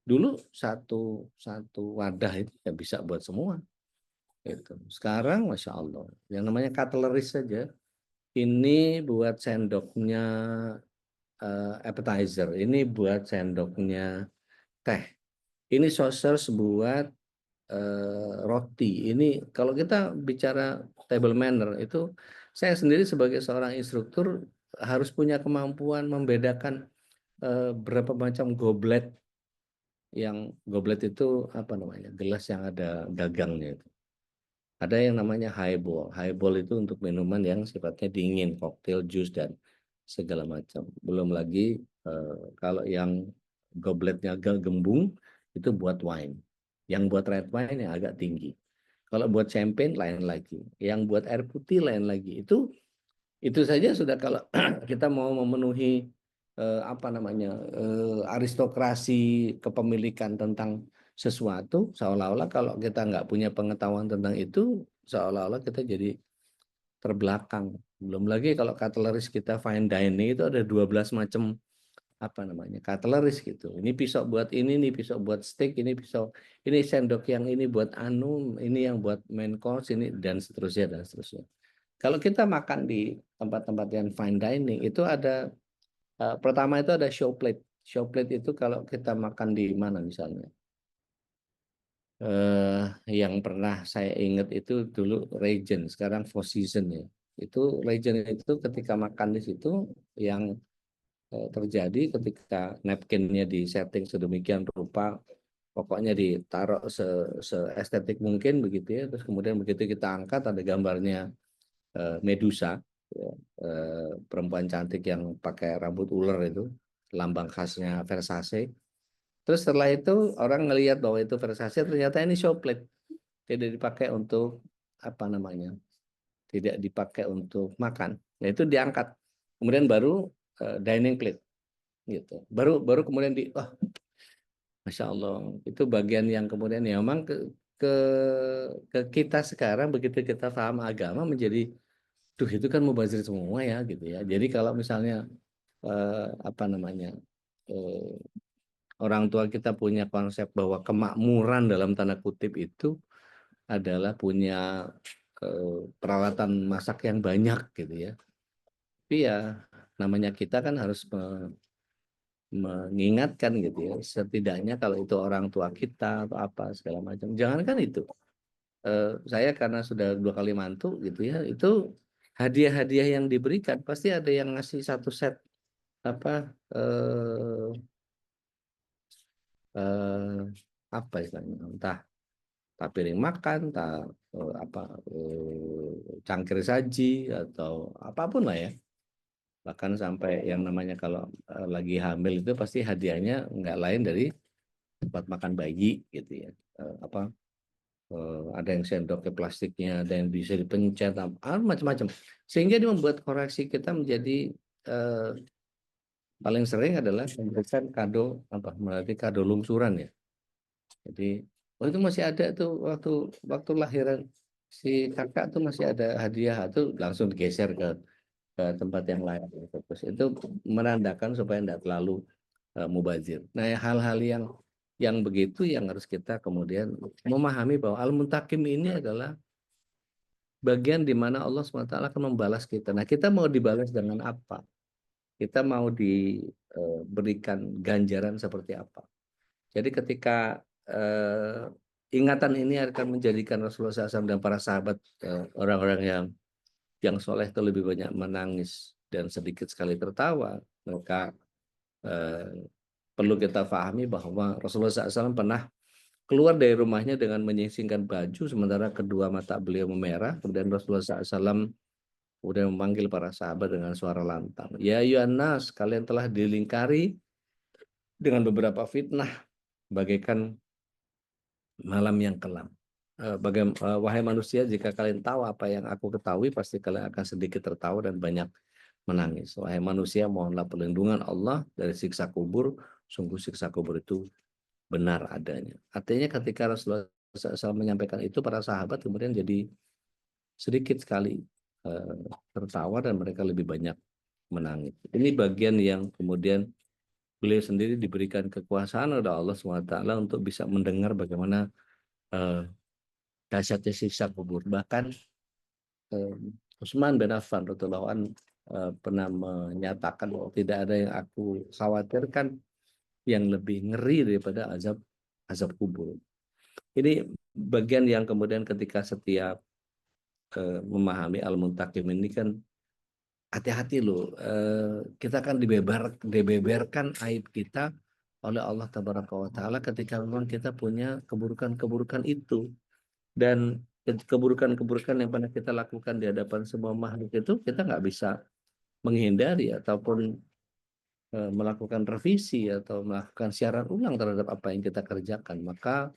[SPEAKER 2] Dulu satu wadah itu ya bisa buat semua gitu. Sekarang Masya Allah, yang namanya cutlery saja, ini buat sendoknya appetizer, ini buat sendoknya teh, ini saucers buat roti. Ini kalau kita bicara table manner itu, saya sendiri sebagai seorang instruktur harus punya kemampuan membedakan berapa macam goblet. Yang goblet itu apa namanya, gelas yang ada gagangnya itu. Ada yang namanya highball. Highball itu untuk minuman yang sifatnya dingin, koktail, jus dan segala macam. Belum lagi kalau yang gobletnya agak gembung itu buat wine. Yang buat red wine yang agak tinggi. Kalau buat champagne lain lagi. Yang buat air putih lain lagi. Itu saja sudah kalau kita mau memenuhi apa namanya aristokrasi kepemilikan tentang sesuatu, seolah-olah kalau kita nggak punya pengetahuan tentang itu, seolah-olah kita jadi terbelakang. Belum lagi kalau cutlery kita fine dining itu ada 12 macam apa namanya cutlery gitu. Ini pisau buat ini pisau buat steak, ini pisau, ini sendok yang ini buat anu, ini yang buat main course, ini dan seterusnya dan seterusnya. Kalau kita makan di tempat-tempat yang fine dining itu ada pertama itu ada show plate. Show plate itu kalau kita makan di mana misalnya, yang pernah saya ingat itu dulu Regent, sekarang Four Seasons ya. Itu Regent itu ketika makan di situ yang terjadi ketika napkinnya di setting sedemikian rupa, pokoknya ditaruh se-estetik mungkin begitu ya. Terus kemudian begitu kita angkat ada gambarnya Medusa, ya, perempuan cantik yang pakai rambut ular itu, lambang khasnya Versace. Terus setelah itu orang ngelihat bahwa itu Versace, ternyata ini show plate, tidak dipakai untuk apa namanya, tidak dipakai untuk makan. Nah itu diangkat, kemudian baru dining plate, gitu. Baru kemudian Masya Allah, itu bagian yang kemudian ya memang ke, ke kita sekarang begitu kita paham agama menjadi itu kan mubazir semua ya gitu ya. Jadi kalau misalnya apa namanya eh, orang tua kita punya konsep bahwa kemakmuran dalam tanda kutip itu adalah punya peralatan masak yang banyak gitu ya. Tapi ya namanya kita kan harus mengingatkan gitu ya. Setidaknya kalau itu orang tua kita atau apa segala macam. Jangankan itu. Saya karena sudah 2 kali mantu gitu ya, itu hadiah-hadiah yang diberikan pasti ada yang ngasih satu set apa eh, apa istilahnya, entah piring makan, entah apa cangkir saji atau apapun lah ya. Bahkan sampai yang namanya kalau lagi hamil itu pasti hadiahnya nggak lain dari tempat makan bayi gitu ya. Apa ada yang sendoknya plastiknya, ada yang bisa dipencet, macam-macam. Sehingga dia membuat koreksi kita menjadi paling sering adalah memberikan kado apa berarti kado lungsuran ya. Jadi itu masih ada tuh waktu lahiran si kakak tuh masih ada hadiah itu langsung digeser ke tempat yang lain gitu. Terus itu menandakan supaya tidak terlalu mubazir. Nah, hal-hal yang begitu yang harus kita kemudian memahami bahwa al-muntakim ini adalah bagian di mana Allah SWT akan membalas kita. Nah, kita mau dibalas dengan apa? Kita mau diberikan ganjaran seperti apa? Jadi ketika ingatan ini akan menjadikan Rasulullah SAW dan para sahabat orang-orang yang soleh itu lebih banyak menangis dan sedikit sekali tertawa, maka perlu kita pahami bahwa Rasulullah SAW pernah keluar dari rumahnya dengan menyingsingkan baju sementara kedua mata beliau memerah. Kemudian Rasulullah SAW kemudian memanggil para sahabat dengan suara lantang. Ya Yuhannas, kalian telah dilingkari dengan beberapa fitnah bagaikan malam yang kelam. Wahai manusia, jika kalian tahu apa yang aku ketahui, pasti kalian akan sedikit tertawa dan banyak menangis. Wahai manusia, mohonlah perlindungan Allah dari siksa kubur. Sungguh siksa kubur itu benar adanya. Artinya ketika Rasulullah SAW menyampaikan itu, para sahabat kemudian jadi sedikit sekali tertawa dan mereka lebih banyak menangis. Ini bagian yang kemudian beliau sendiri diberikan kekuasaan oleh Allah SWT untuk bisa mendengar bagaimana dahsyatnya siksa kubur. Bahkan Utsman bin Affan radhiyallahu anhu pernah menyatakan bahwa tidak ada yang aku khawatirkan yang lebih ngeri daripada azab kubur. Ini bagian yang kemudian ketika setiap memahami al-muntakim ini kan hati-hati loh, kita akan dibeberkan aib kita oleh Allah Tabaraka wa Ta'ala ketika memang kita punya keburukan-keburukan itu. Dan keburukan-keburukan yang pernah kita lakukan di hadapan semua makhluk itu kita nggak bisa menghindari ataupun melakukan revisi atau melakukan siaran ulang terhadap apa yang kita kerjakan. Maka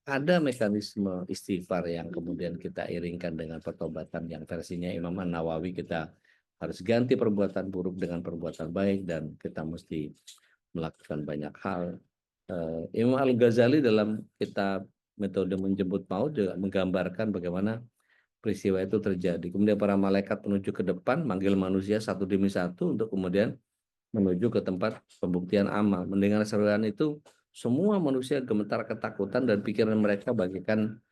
[SPEAKER 2] ada mekanisme istighfar yang kemudian kita iringkan dengan pertobatan yang versinya Imam An-Nawawi. Kita harus ganti perbuatan buruk dengan perbuatan baik dan kita mesti melakukan banyak hal. Imam Al-Ghazali dalam kitab Metode Menjemput Maut juga menggambarkan bagaimana peristiwa itu terjadi. Kemudian para malaikat menuju ke depan, manggil manusia satu demi satu untuk kemudian menuju ke tempat pembuktian amal. Mendengar seruan itu, semua manusia gemetar ketakutan dan pikiran mereka bagaikan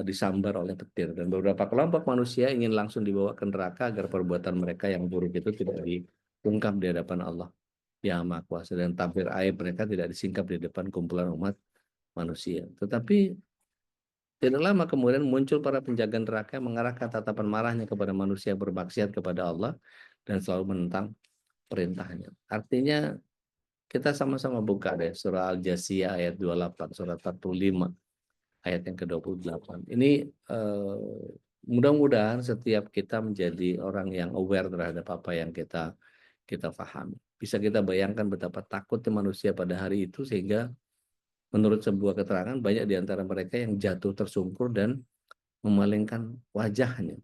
[SPEAKER 2] disambar oleh petir. Dan beberapa kelompok manusia ingin langsung dibawa ke neraka agar perbuatan mereka yang buruk itu tidak diungkap di hadapan Allah Yang Maha Kuasa, dan tabir aib mereka tidak disingkap di depan kumpulan umat manusia. Tetapi tidak lama kemudian muncul para penjaga neraka yang mengarahkan tatapan marahnya kepada manusia yang bermaksiat kepada Allah dan selalu menentang perintahnya. Artinya kita sama-sama buka deh surah Al-Jasiyah ayat 28, surah 45 ayat yang ke-28. Ini mudah-mudahan setiap kita menjadi orang yang aware terhadap apa yang kita pahami. Bisa kita bayangkan betapa takutnya manusia pada hari itu, sehingga menurut sebuah keterangan banyak di antara mereka yang jatuh tersungkur dan memalingkan wajahnya.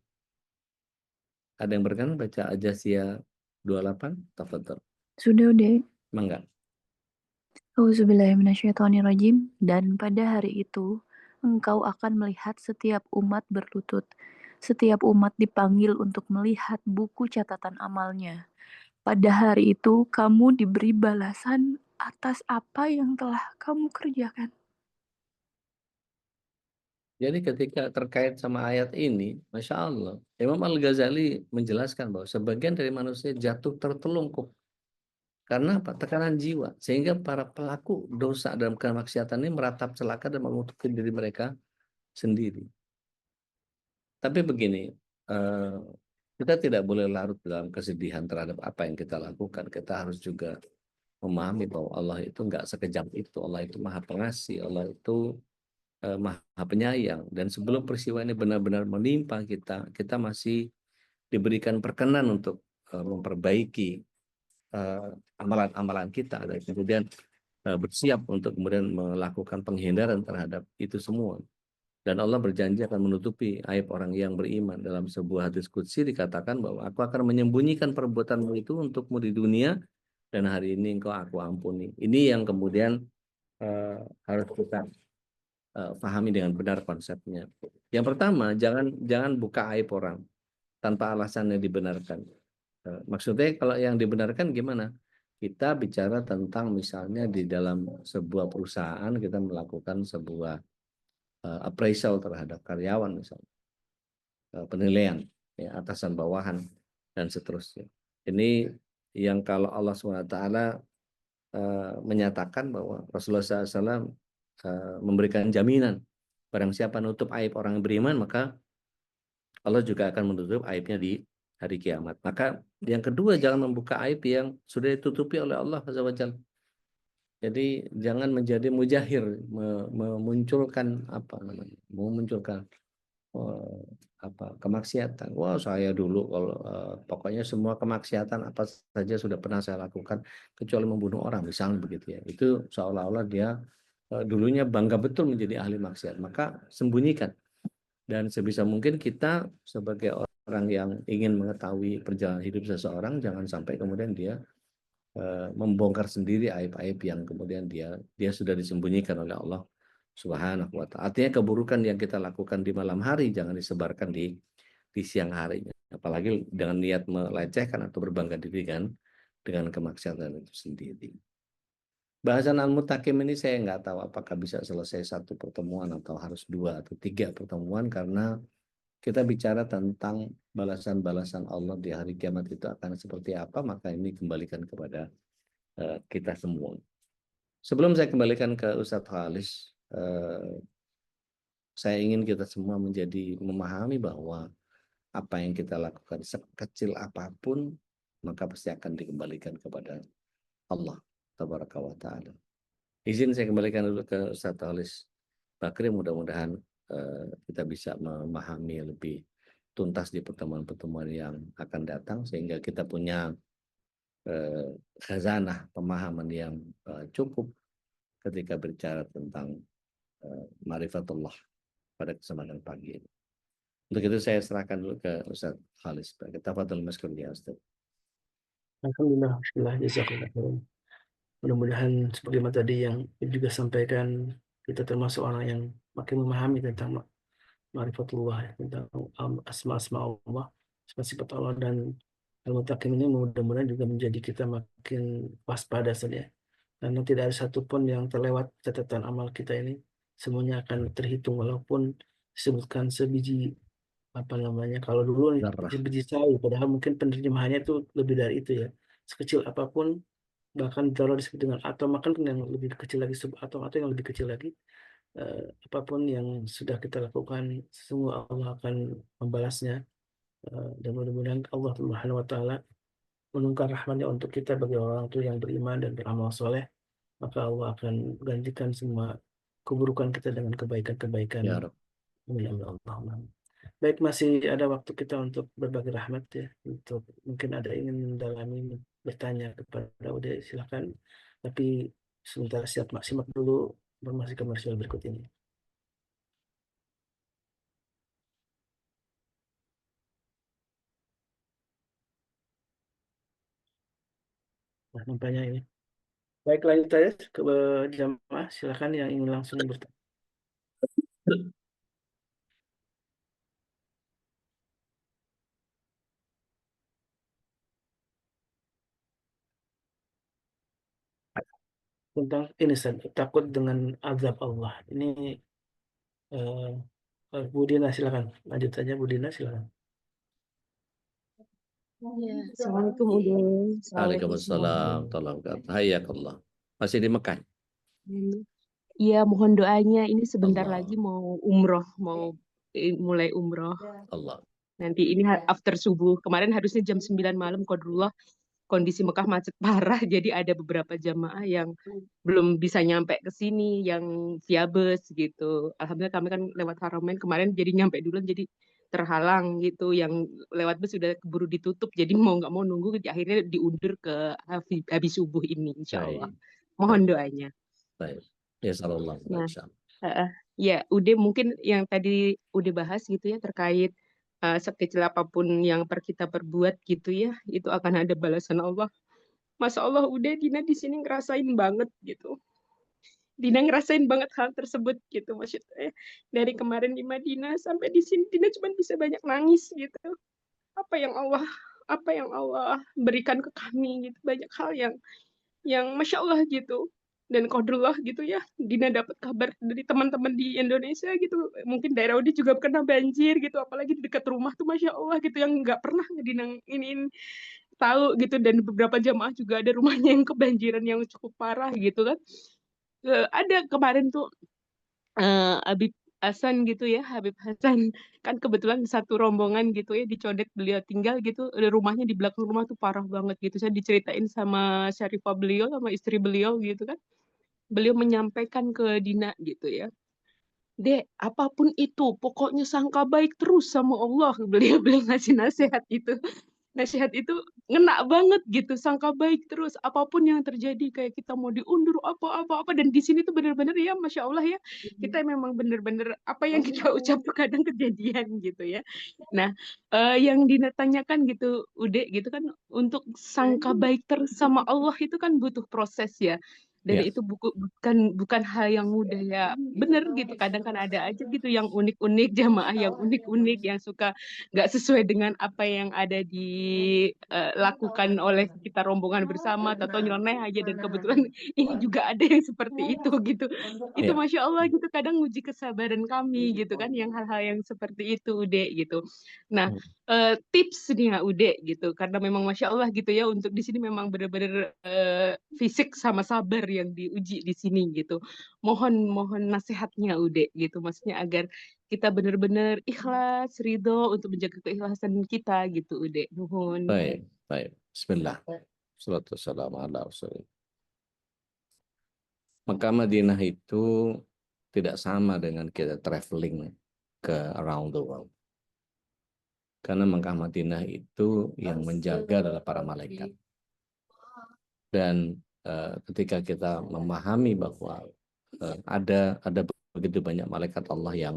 [SPEAKER 2] Ada yang berkenan baca Al-Jasiyah 28? Tafadhol.
[SPEAKER 3] Sudah, Dek.
[SPEAKER 2] Mangga.
[SPEAKER 3] Auzubillahiminasyaitonirrajim. Dan pada hari itu, engkau akan melihat setiap umat berlutut. Setiap umat dipanggil untuk melihat buku catatan amalnya. Pada hari itu, kamu diberi balasan atas apa yang telah kamu kerjakan.
[SPEAKER 2] Jadi ketika terkait sama ayat ini, Masya Allah, Imam Al-Ghazali menjelaskan bahwa sebagian dari manusia jatuh tertelungkup. Karena apa? Tekanan jiwa. Sehingga para pelaku dosa dalam kemaksiatan ini meratap celaka dan mengutuk diri mereka sendiri. Tapi begini, kita tidak boleh larut dalam kesedihan terhadap apa yang kita lakukan. Kita harus juga memahami bahwa Allah itu nggak sekejam itu. Allah itu maha pengasih. Allah itu maha penyayang. Dan sebelum peristiwa ini benar-benar menimpa kita, kita masih diberikan perkenan untuk memperbaiki amalan-amalan kita. Dan kemudian bersiap untuk kemudian melakukan penghindaran terhadap itu semua. Dan Allah berjanji akan menutupi aib orang yang beriman. Dalam sebuah hadis qudsi dikatakan bahwa aku akan menyembunyikan perbuatanmu itu untukmu di dunia, dan hari ini engkau aku ampuni. Ini yang kemudian harus kita pahami dengan benar konsepnya. Yang pertama, jangan buka aib orang tanpa alasan yang dibenarkan. Maksudnya kalau yang dibenarkan gimana? Kita bicara tentang misalnya di dalam sebuah perusahaan kita melakukan sebuah appraisal terhadap karyawan misalnya, penilaian ya, atasan bawahan dan seterusnya. Ini yang kalau Allah SWT menyatakan bahwa Rasulullah SAW memberikan jaminan barang siapa nutup aib orang yang beriman, maka Allah juga akan menutup aibnya di hari kiamat. Maka yang kedua, jangan membuka aib yang sudah ditutupi oleh Allah Azza wa Jalla. Jadi jangan menjadi mujahir, memunculkan apa namanya, memunculkan kemaksiatan. Wah, saya dulu kalau pokoknya semua kemaksiatan apa saja sudah pernah saya lakukan kecuali membunuh orang, misalnya begitu ya. Itu seolah-olah dia dulunya bangga betul menjadi ahli maksiat. Maka sembunyikan. Dan sebisa mungkin kita sebagai orang yang ingin mengetahui perjalanan hidup seseorang, jangan sampai kemudian dia membongkar sendiri aib-aib yang kemudian dia sudah disembunyikan oleh Allah Subhanahu wa ta'ala. Artinya keburukan yang kita lakukan di malam hari jangan disebarkan di siang harinya. Apalagi dengan niat melecehkan atau berbangga diri dengan kemaksiatan itu sendiri. Bahasan Al-Mutakim ini saya nggak tahu apakah bisa selesai satu pertemuan atau harus 2 atau 3 pertemuan, karena kita bicara tentang balasan-balasan Allah di hari kiamat itu akan seperti apa, maka ini kembalikan kepada kita semua. Sebelum saya kembalikan ke Ustadz Khalis, saya ingin kita semua memahami bahwa apa yang kita lakukan sekecil apapun, maka pasti akan dikembalikan kepada Allah Tabaraka wa Ta'ala. Izin saya kembalikan dulu ke Ustadz Khalis Bakri, mudah-mudahan kita bisa memahami lebih tuntas di pertemuan-pertemuan yang akan datang, sehingga kita punya khazanah pemahaman yang cukup ketika berbicara tentang ma'rifatullah pada kesempatan pagi ini. Untuk itu saya serahkan dulu ke Ustaz Khalis. Tafadhol maskur ya Ustaz.
[SPEAKER 1] Alhamdulillah, jazakallah. Mudah-mudahan sebagaimana tadi yang juga sampaikan, kita termasuk orang yang makin memahami tentang ma'rifatullah, tentang asma-asma Allah, sifat-sifat Allah, dan Al-Mutakim ini mudah-mudahan juga menjadi kita makin waspada saja. Karena tidak ada satupun yang terlewat catatan amal kita ini. Semuanya akan terhitung, walaupun disebutkan sebiji kalau dulu sebiji sawi, padahal mungkin penerjemahannya itu lebih dari itu ya. Sekecil apapun, bahkan kalau disebut dengan atom, makan yang lebih kecil lagi, subatom atau yang lebih kecil lagi, apapun yang sudah kita lakukan, semua Allah akan membalasnya. Dan mudah-mudahan Allah Subhanahu wa Ta'ala menungkar rahmatnya untuk kita bagi orang itu yang beriman dan beramal soleh, maka Allah akan gantikan semua keburukan kita dengan kebaikan-kebaikan.
[SPEAKER 2] Ya Rabb.
[SPEAKER 1] Allah. Baik, masih ada waktu kita untuk berbagi rahmat ya. Untuk mungkin ada ingin mendalami, bertanya kepada Ude, silakan. Tapi sebentar simak dulu informasi komersial berikut ini. Nah, nampaknya ini. Baik, lanjut aja ke jamaah. Silakan yang ingin langsung bertanya. Tentang ini, takut dengan azab Allah. Ini Bu Dina, silakan. Lanjut saja Bu Dina, silakan.
[SPEAKER 4] Ya, Assalamualaikum Ude.
[SPEAKER 2] Waalaikumsalam. Hayakallah. Masih di Mekah?
[SPEAKER 4] Iya, mohon doanya. Ini sebentar
[SPEAKER 2] Allah.
[SPEAKER 4] lagi mau umroh, mau mulai umroh.
[SPEAKER 2] Allah.
[SPEAKER 4] Nanti ini after subuh. Kemarin harusnya jam 9 malam, qadarullah kondisi Mekah macet parah. Jadi ada beberapa jamaah yang belum bisa nyampe ke sini, yang via bus gitu. Alhamdulillah kami kan lewat Haramain kemarin, jadi nyampe duluan, jadi terhalang gitu. Yang lewat bus sudah keburu ditutup, jadi mau nggak mau nunggu, akhirnya diundur ke habis subuh ini, insya Allah. Mohon doanya.
[SPEAKER 2] Baik. Ya, sallallahu
[SPEAKER 4] Nah, Ya, udah mungkin yang tadi udah bahas gitu ya terkait sekecil apapun yang kita perbuat gitu ya, itu akan ada balasan Allah. Masya Allah, udah Dina di sini ngerasain banget gitu. Dina ngerasain banget hal tersebut gitu maksudnya. Dari kemarin di Madinah sampai di sini Dina cuma bisa banyak nangis gitu. Apa yang Allah apa yang Allah berikan ke kami gitu. Banyak hal yang Masya Allah gitu. Dan kodrullah gitu ya, Dina dapat kabar dari teman-teman di Indonesia gitu. Mungkin daerah Udi juga kena banjir gitu, apalagi di dekat rumah tuh Masya Allah gitu, yang nggak pernah Dina ini tahu gitu. Dan beberapa jamaah juga ada rumahnya yang kebanjiran yang cukup parah gitu kan. Ada kemarin tuh Habib Hasan gitu ya, Habib Hasan kan kebetulan satu rombongan gitu ya di Condet beliau tinggal gitu, rumahnya di belakang rumah tuh parah banget gitu. Saya diceritain sama Syarifah beliau sama istri beliau gitu kan. Beliau menyampaikan ke Dina gitu ya. Dek, apapun itu, pokoknya sangka baik terus sama Allah. Beliau beliau ngasih nasihat itu. Nasihat itu ngena banget gitu, sangka baik terus apapun yang terjadi, kayak kita mau diundur apa-apa dan di sini tuh bener-bener ya Masya Allah ya, kita memang bener-bener apa yang kita ucap tuh kadang kejadian gitu ya. Nah, yang ditanyakan gitu Ude gitu kan, untuk sangka baik terus sama Allah itu kan butuh proses ya. Dan
[SPEAKER 2] Ya,
[SPEAKER 4] itu bukan hal yang mudah ya. Bener gitu, kadang kan ada aja gitu yang unik-unik, jamaah yang unik-unik, yang suka nggak sesuai dengan apa yang ada dilakukan oleh kita rombongan bersama, atau nyeleneh aja. Dan kebetulan ini juga ada yang seperti itu gitu. Itu
[SPEAKER 2] ya.
[SPEAKER 4] Masya Allah gitu, kadang nguji kesabaran kami gitu kan, yang hal-hal yang seperti itu Ude gitu. Nah,
[SPEAKER 2] Hmm.
[SPEAKER 4] tips nih ya Ude gitu, karena memang Masya Allah gitu ya, untuk di sini memang benar-benar fisik sama sabar yang diuji di sini gitu. Mohon nasihatnya Ude gitu, maksudnya agar kita benar-benar ikhlas, ridho untuk menjaga keikhlasan kita gitu, Ude. Nuhun.
[SPEAKER 2] Baik, baik. Bismillah. Salatu wassalamu ala Rasulillah. Mekah Madinah itu tidak sama dengan kita traveling ke around the world. Karena Mekah Madinah itu yang menjaga adalah para malaikat. Dan ketika kita memahami bahwa ada begitu banyak malaikat Allah yang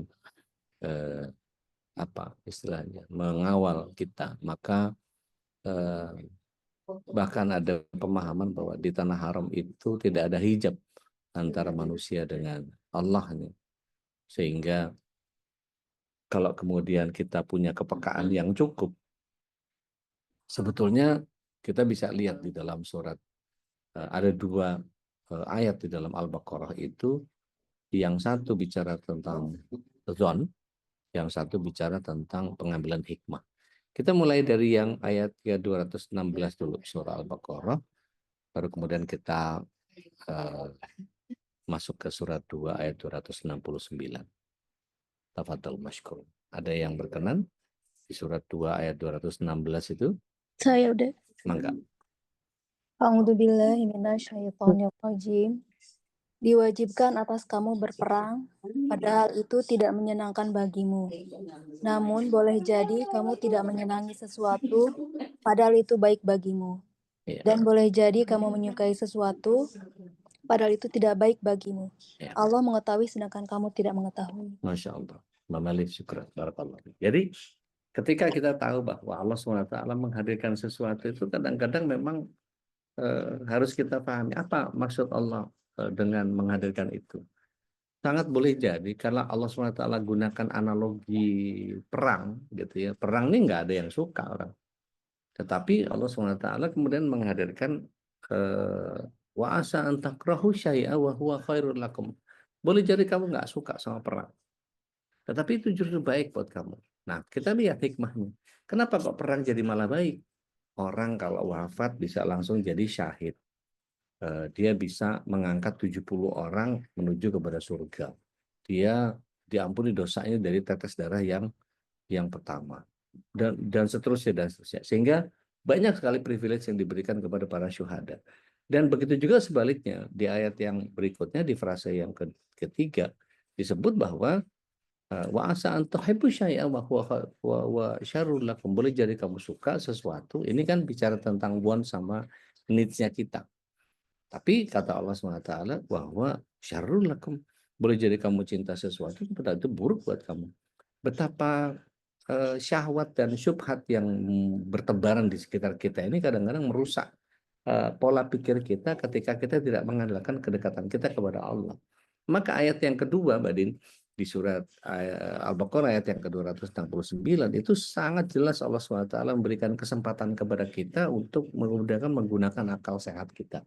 [SPEAKER 2] apa istilahnya mengawal kita, maka bahkan ada pemahaman bahwa di tanah haram itu tidak ada hijab antara manusia dengan Allah nih. Sehingga kalau kemudian kita punya kepekaan yang cukup, sebetulnya kita bisa lihat di dalam surat ada dua ayat di dalam Al-Baqarah itu, yang satu bicara tentang zon, yang satu bicara tentang pengambilan hikmah. Kita mulai dari yang ayat 216 dulu surah Al-Baqarah, baru kemudian kita masuk ke surat 2 ayat 269. Tafadhal mashkur. Ada yang berkenan di surat 2 ayat 216 itu?
[SPEAKER 3] Saya udah.
[SPEAKER 2] Mangga.
[SPEAKER 3] A'udzubillahi minasyaitonirrajim. Diwajibkan atas kamu berperang, padahal itu tidak menyenangkan bagimu. Namun boleh jadi kamu tidak menyenangi sesuatu, padahal itu baik bagimu.
[SPEAKER 2] Ya.
[SPEAKER 3] Dan boleh jadi kamu menyukai sesuatu, padahal itu tidak baik bagimu.
[SPEAKER 2] Ya.
[SPEAKER 3] Allah mengetahui sedangkan kamu tidak mengetahui.
[SPEAKER 2] Masya Allah. Mamalif syukran. Barakallah. Jadi ketika kita tahu bahwa Allah SWT menghadirkan sesuatu itu, kadang-kadang memang harus kita pahami apa maksud Allah dengan menghadirkan itu. Sangat boleh jadi karena Allah SWT gunakan analogi perang gitu ya. Perang ini nggak ada yang suka orang. Tetapi Allah SWT kemudian menghadirkan wa asa an takrahu syai'a wa huwa khairul lakum. Boleh jadi kamu nggak suka sama perang, tetapi itu justru baik buat kamu. Nah, kita lihat hikmahnya. Kenapa kok perang jadi malah baik? Orang kalau wafat bisa langsung jadi syahid. Dia bisa mengangkat 70 orang menuju kepada surga. Dia diampuni dosanya dari tetes darah yang pertama. Dan seterusnya. Sehingga banyak sekali privilege yang diberikan kepada para syuhada. Dan begitu juga sebaliknya, di ayat yang berikutnya, di frase yang ketiga, disebut bahwa wa asa an tuhibbu syai'an wa huwa syarrul lakum. Boleh jadi kamu suka sesuatu. Ini kan bicara tentang want sama needs-nya kita. Tapi kata Allah SWT bahwa syarrul lakum, Boleh jadi kamu cinta sesuatu, padahal itu buruk buat kamu. Betapa syahwat dan syubhat yang bertebaran di sekitar kita ini kadang-kadang merusak pola pikir kita ketika kita tidak mengandalkan kedekatan kita kepada Allah. Maka ayat yang kedua, Mbak Din, di surat Al-Baqarah ayat yang ke-269 itu sangat jelas Allah SWT memberikan kesempatan kepada kita untuk menggunakan akal sehat kita.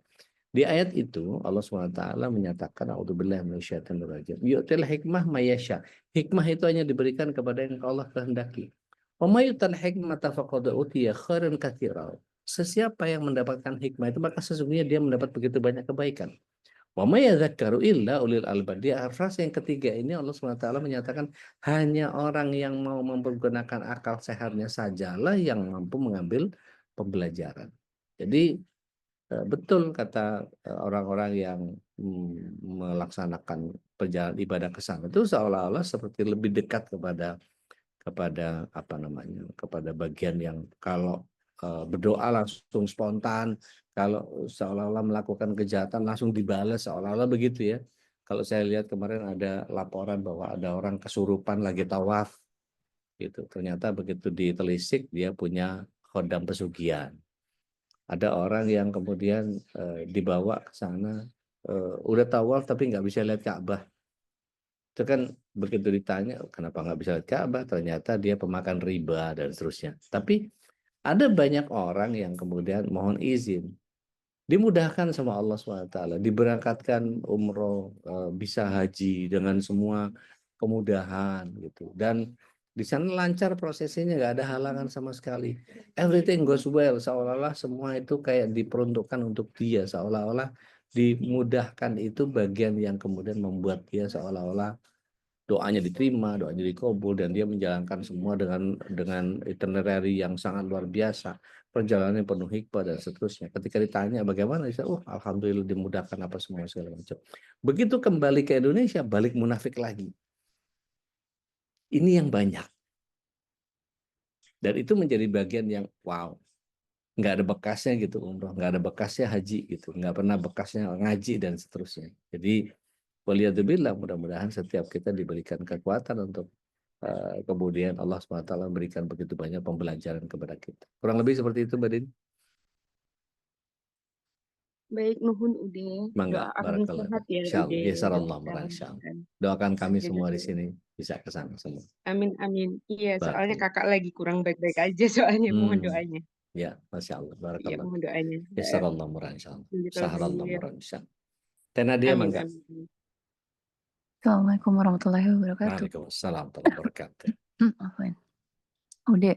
[SPEAKER 2] Di ayat itu Allah SWT menyatakan a'udzubillahi minasyaitonirrajim. Yu'til hikmah mayasya. Hikmah itu hanya diberikan kepada yang Allah kehendaki. Wa may yu'tal hikmata faqad utiya khairan katsira. Sesiapa yang mendapatkan hikmah itu maka sesungguhnya dia mendapat begitu banyak kebaikan. Wa may yadhakkaru illa ulil albab. Di frase yang ketiga ini Allah SWT menyatakan hanya orang yang mau mempergunakan akal sehatnya sajalah yang mampu mengambil pembelajaran. Jadi betul kata orang-orang yang melaksanakan perjalanan ibadah ke sana itu seolah-olah seperti lebih dekat kepada apa namanya, kepada bagian yang kalau berdoa langsung spontan, kalau seolah-olah melakukan kejahatan langsung dibalas, seolah-olah begitu ya. Kalau saya lihat kemarin ada laporan bahwa ada orang kesurupan lagi tawaf gitu, ternyata begitu ditelisik dia punya khodam pesugihan. Ada orang yang kemudian dibawa ke sana, udah tawaf tapi nggak bisa lihat Ka'bah. Itu kan begitu ditanya, kenapa nggak bisa lihat Ka'bah? Ternyata dia pemakan riba dan seterusnya. Tapi ada banyak orang yang kemudian mohon izin, dimudahkan sama Allah SWT, diberangkatkan umroh, bisa haji dengan semua kemudahan gitu. Dan di sana lancar prosesnya, nggak ada halangan sama sekali. Everything goes well, seolah-olah semua itu kayak diperuntukkan untuk dia, seolah-olah dimudahkan itu bagian yang kemudian membuat dia seolah-olah doanya diterima, doanya dikabul, dan dia menjalankan semua dengan itinerary yang sangat luar biasa, perjalanan yang penuh hikmah dan seterusnya. Ketika ditanya bagaimana, dia alhamdulillah dimudahkan apa semua segala macam. Begitu kembali ke Indonesia, balik munafik lagi. Ini yang banyak. Dan itu menjadi bagian yang wow, nggak ada bekasnya gitu umroh, nggak ada bekasnya haji gitu, nggak pernah bekasnya ngaji dan seterusnya. Jadi waliyadzubillah, mudah-mudahan setiap kita diberikan kekuatan untuk kemudian Allah SWT memberikan begitu banyak pembelajaran kepada kita. Kurang lebih seperti itu, Mbak Din.
[SPEAKER 4] Baik, nuhun Ude.
[SPEAKER 2] Mangga,
[SPEAKER 4] Doakan
[SPEAKER 2] barakallah.
[SPEAKER 4] sehat ya
[SPEAKER 2] Insyaallah,
[SPEAKER 4] Ude.
[SPEAKER 2] yasarallah
[SPEAKER 4] Doakan.
[SPEAKER 2] insyaallah. Doakan kami semua di
[SPEAKER 4] Jazakallah.
[SPEAKER 2] sini bisa ke sana semua.
[SPEAKER 4] Amin, amin. Iya, soalnya
[SPEAKER 2] Barakallah.
[SPEAKER 4] kakak lagi kurang baik-baik aja soalnya. Mohon doanya.
[SPEAKER 2] Ya, Masya Allah,
[SPEAKER 4] Iya,
[SPEAKER 2] barakallah.
[SPEAKER 4] mohon doanya.
[SPEAKER 2] Yasarallah murah insyaallah. Saharallah
[SPEAKER 4] Jazakallah.
[SPEAKER 2] murah insyaallah. Tena dia
[SPEAKER 4] Amin,
[SPEAKER 2] mangga.
[SPEAKER 4] amin.
[SPEAKER 3] Assalamualaikum warahmatullahi wabarakatuh.
[SPEAKER 2] Waalaikumsalam warahmatullahi wabarakatuh.
[SPEAKER 3] Afwan. Udah,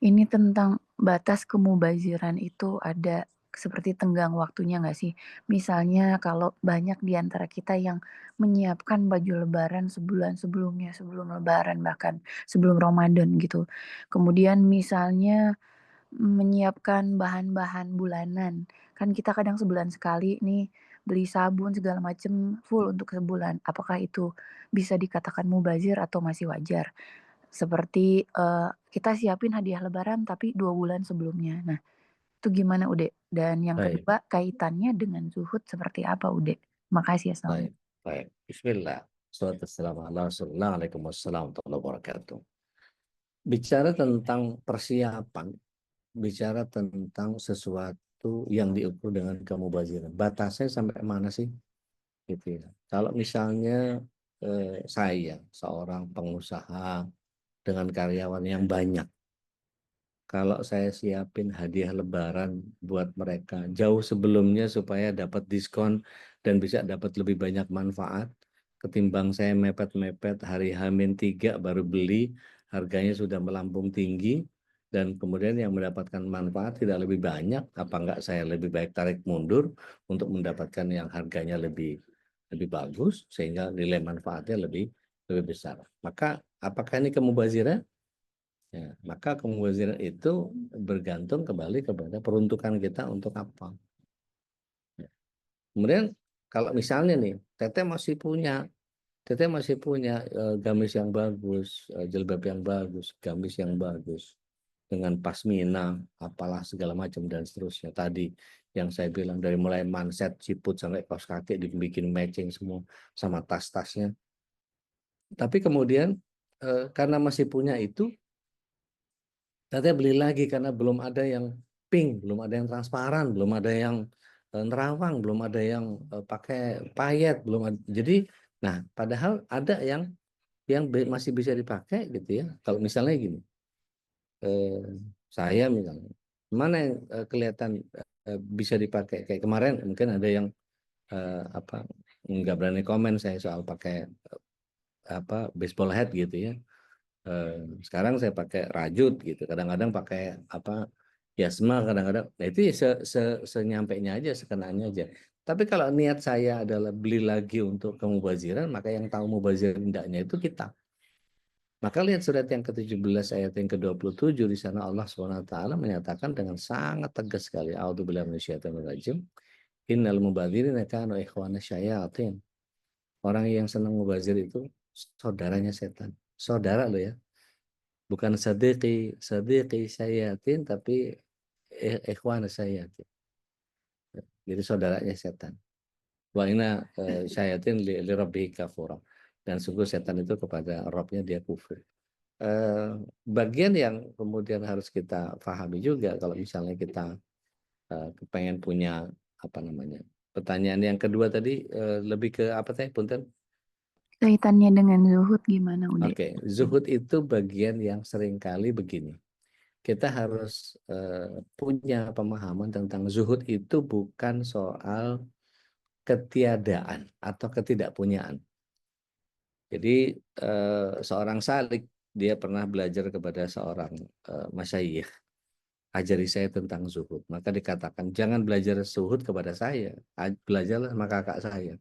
[SPEAKER 3] ini tentang batas kemubaziran itu ada seperti tenggang waktunya nggak sih? Misalnya kalau banyak di antara kita yang menyiapkan baju lebaran sebulan sebelumnya, sebelum lebaran bahkan sebelum Ramadan gitu. Kemudian misalnya menyiapkan bahan-bahan bulanan. Kan kita kadang sebulan sekali nih beli sabun segala macem full untuk sebulan. Apakah itu bisa dikatakan mubazir atau masih wajar? Seperti kita siapin hadiah lebaran tapi 2 bulan sebelumnya. Nah, itu gimana Ude? Dan yang
[SPEAKER 2] Baik,
[SPEAKER 3] kedua kaitannya dengan zuhud seperti apa Ude? Makasih ya,
[SPEAKER 2] baik, baik. Bismillah. Assalamualaikum warahmatullahi wabarakatuh. Bicara tentang persiapan, bicara tentang sesuatu yang diukur dengan kemubaziran. Batasnya sampai mana sih? Gitu ya. Kalau misalnya saya seorang pengusaha dengan karyawan yang banyak, kalau saya siapin hadiah lebaran buat mereka jauh sebelumnya supaya dapat diskon dan bisa dapat lebih banyak manfaat, ketimbang saya mepet-mepet hari H-3 baru beli, harganya sudah melambung tinggi, dan kemudian yang mendapatkan manfaat tidak lebih banyak, apa enggak saya lebih baik tarik mundur untuk mendapatkan yang harganya lebih bagus, sehingga nilai manfaatnya lebih besar. Maka apakah ini kemubaziran? Ya, maka kemubaziran itu bergantung kembali kepada peruntukan kita untuk apa. Ya. Kemudian kalau misalnya nih, Teteh masih punya gamis yang bagus, jilbab yang bagus, gamis yang bagus. dengan pasmina, apalah segala macam dan seterusnya. Tadi yang saya bilang dari mulai manset, siput sampai kaos kaki dibikin matching semua sama tas-tasnya. Tapi kemudian karena masih punya itu, ternyata beli lagi karena belum ada yang pink, belum ada yang transparan, belum ada yang nerawang, belum ada yang pakai payet, belum ada. Jadi, nah padahal ada yang masih bisa dipakai gitu ya. Kalau misalnya gini, saya misalnya, mana yang kelihatan bisa dipakai kayak kemarin mungkin ada yang apa nggak berani komen saya soal pakai apa baseball hat gitu ya. Sekarang saya pakai rajut gitu, kadang-kadang pakai apa Yasma, kadang-kadang nah itu ya senyampainya aja, sekenanya aja. Tapi kalau niat saya adalah beli lagi untuk kemubaziran, maka yang tahu mubazir tidaknya itu kita. Maka lihat surat yang ke-17 ayat yang ke-27 di sana Allah SWT menyatakan dengan sangat tegas sekali, a'udzubillahi minasyaitonir rajim, innal mubadzirina kanu ikhwana syayatin. Orang yang senang mubazir itu saudaranya setan. Saudara loh ya. Bukan sadiqi syayatin, tapi ikhwana syayatin. Jadi saudaranya setan. Wa inna syayatin li rabbihi kafura. Dan sungguh setan itu kepada Rabbnya dia kufur. Bagian yang kemudian harus kita pahami juga kalau misalnya kita pengen punya apa namanya, pertanyaan yang kedua tadi lebih ke apa teh punten?
[SPEAKER 3] Kaitannya dengan zuhud gimana, Ude?
[SPEAKER 2] Oke, zuhud itu bagian yang seringkali begini. Kita harus punya pemahaman tentang zuhud itu bukan soal ketiadaan atau ketidakpunyaan. Jadi seorang salik dia pernah belajar kepada seorang masyayikh, ajari saya tentang zuhud. Maka dikatakan jangan belajar zuhud kepada saya, belajarlah sama kakak saya.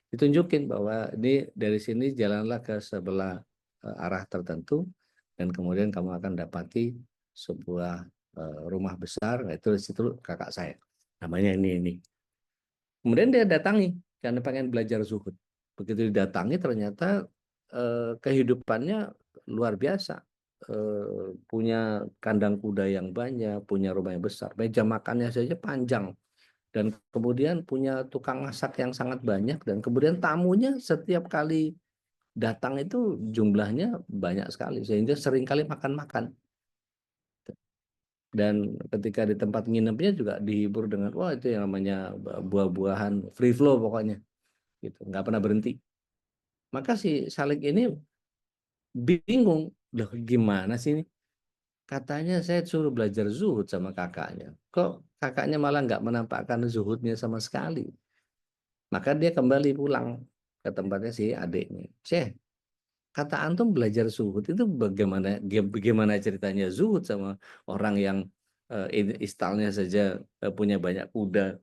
[SPEAKER 2] Ditunjukin bahwa ini dari sini jalanlah ke sebelah arah tertentu dan kemudian kamu akan dapati sebuah rumah besar. Nah, itu di situ kakak saya. Namanya ini. Kemudian dia datangi karena pengen belajar zuhud. Begitu didatangi ternyata kehidupannya luar biasa. Punya kandang kuda yang banyak, punya rumah yang besar, meja makannya saja panjang, dan kemudian punya tukang masak yang sangat banyak, dan kemudian tamunya setiap kali datang itu jumlahnya banyak sekali sehingga sering kali makan-makan. Dan ketika di tempat nginepnya juga dihibur dengan wah itu yang namanya buah-buahan free flow pokoknya gitu, nggak pernah berhenti. Maka si Salik ini bingung, loh gimana sih ini? Katanya saya suruh belajar zuhud sama kakaknya. Kok kakaknya malah nggak menampakkan zuhudnya sama sekali? Maka dia kembali pulang ke tempatnya si adiknya. Syekh, kata antum belajar zuhud itu bagaimana ceritanya zuhud sama orang yang istalnya saja punya banyak kuda,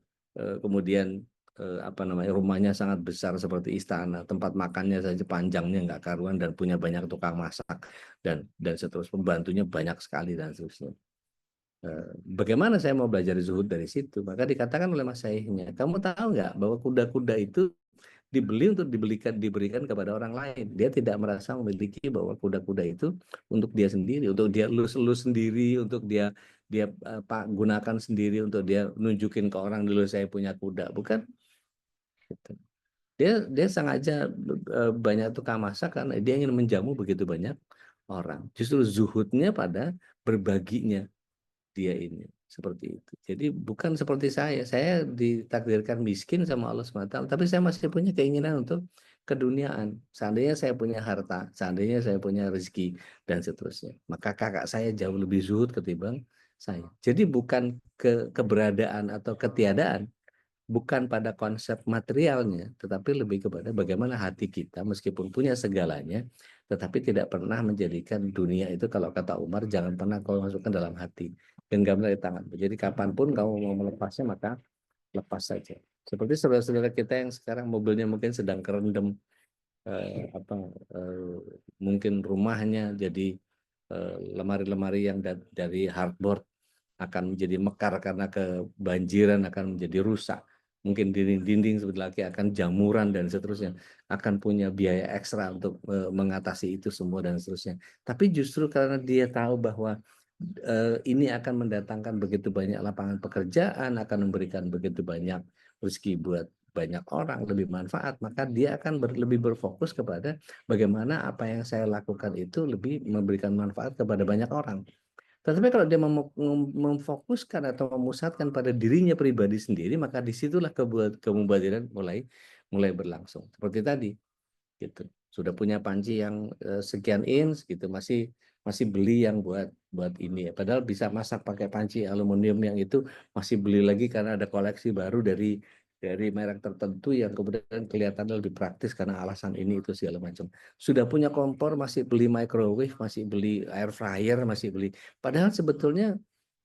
[SPEAKER 2] kemudian apa namanya rumahnya sangat besar seperti istana, tempat makannya saja panjangnya nggak karuan dan punya banyak tukang masak dan seterusnya, pembantunya banyak sekali dan seterusnya. Bagaimana saya mau belajar zuhud dari situ? Maka dikatakan oleh mas syekhnya, kamu tahu nggak bahwa kuda-kuda itu dibeli untuk diberikan kepada orang lain. Dia tidak merasa memiliki bahwa kuda-kuda itu untuk dia sendiri, untuk dia elus-elus sendiri, untuk dia gunakan sendiri, untuk dia nunjukin ke orang dulu saya punya kuda, bukan? Gitu. Dia sengaja banyak tukang masak karena dia ingin menjamu begitu banyak orang. Justru zuhudnya pada berbaginya dia ini seperti itu. Jadi bukan seperti saya ditakdirkan miskin sama Allah SWT, tapi saya masih punya keinginan untuk keduniaan. Seandainya saya punya harta, seandainya saya punya rezeki dan seterusnya, maka kakak saya jauh lebih zuhud ketimbang saya. Jadi bukan keberadaan atau ketiadaan, bukan pada konsep materialnya, tetapi lebih kepada bagaimana hati kita meskipun punya segalanya, tetapi tidak pernah menjadikan dunia itu, kalau kata Umar, jangan pernah kau masukkan dalam hati, genggam dari tangan. Jadi kapanpun kamu mau melepasnya, maka lepas saja. Seperti saudara-saudara kita yang sekarang mobilnya mungkin sedang kerendam, mungkin rumahnya jadi lemari-lemari yang dari hardboard akan menjadi mekar karena kebanjiran, akan menjadi rusak. Mungkin dinding-dinding seperti lagi akan jamuran dan seterusnya, akan punya biaya ekstra untuk mengatasi itu semua dan seterusnya. Tapi justru karena dia tahu bahwa ini akan mendatangkan begitu banyak lapangan pekerjaan, akan memberikan begitu banyak rezeki buat banyak orang, lebih manfaat, maka dia akan lebih berfokus kepada bagaimana apa yang saya lakukan itu lebih memberikan manfaat kepada banyak orang. Tetapi kalau dia memfokuskan atau memusatkan pada dirinya pribadi sendiri, maka disitulah kemubadiran mulai berlangsung. Seperti tadi, gitu. Sudah punya panci yang sekian inch gitu, masih beli yang buat ini ya. Padahal bisa masak pakai panci aluminium yang itu, masih beli lagi karena ada koleksi baru dari merek tertentu yang kemudian kelihatannya lebih praktis karena alasan ini itu segala macam. Sudah punya kompor masih beli microwave, masih beli air fryer, masih beli. Padahal sebetulnya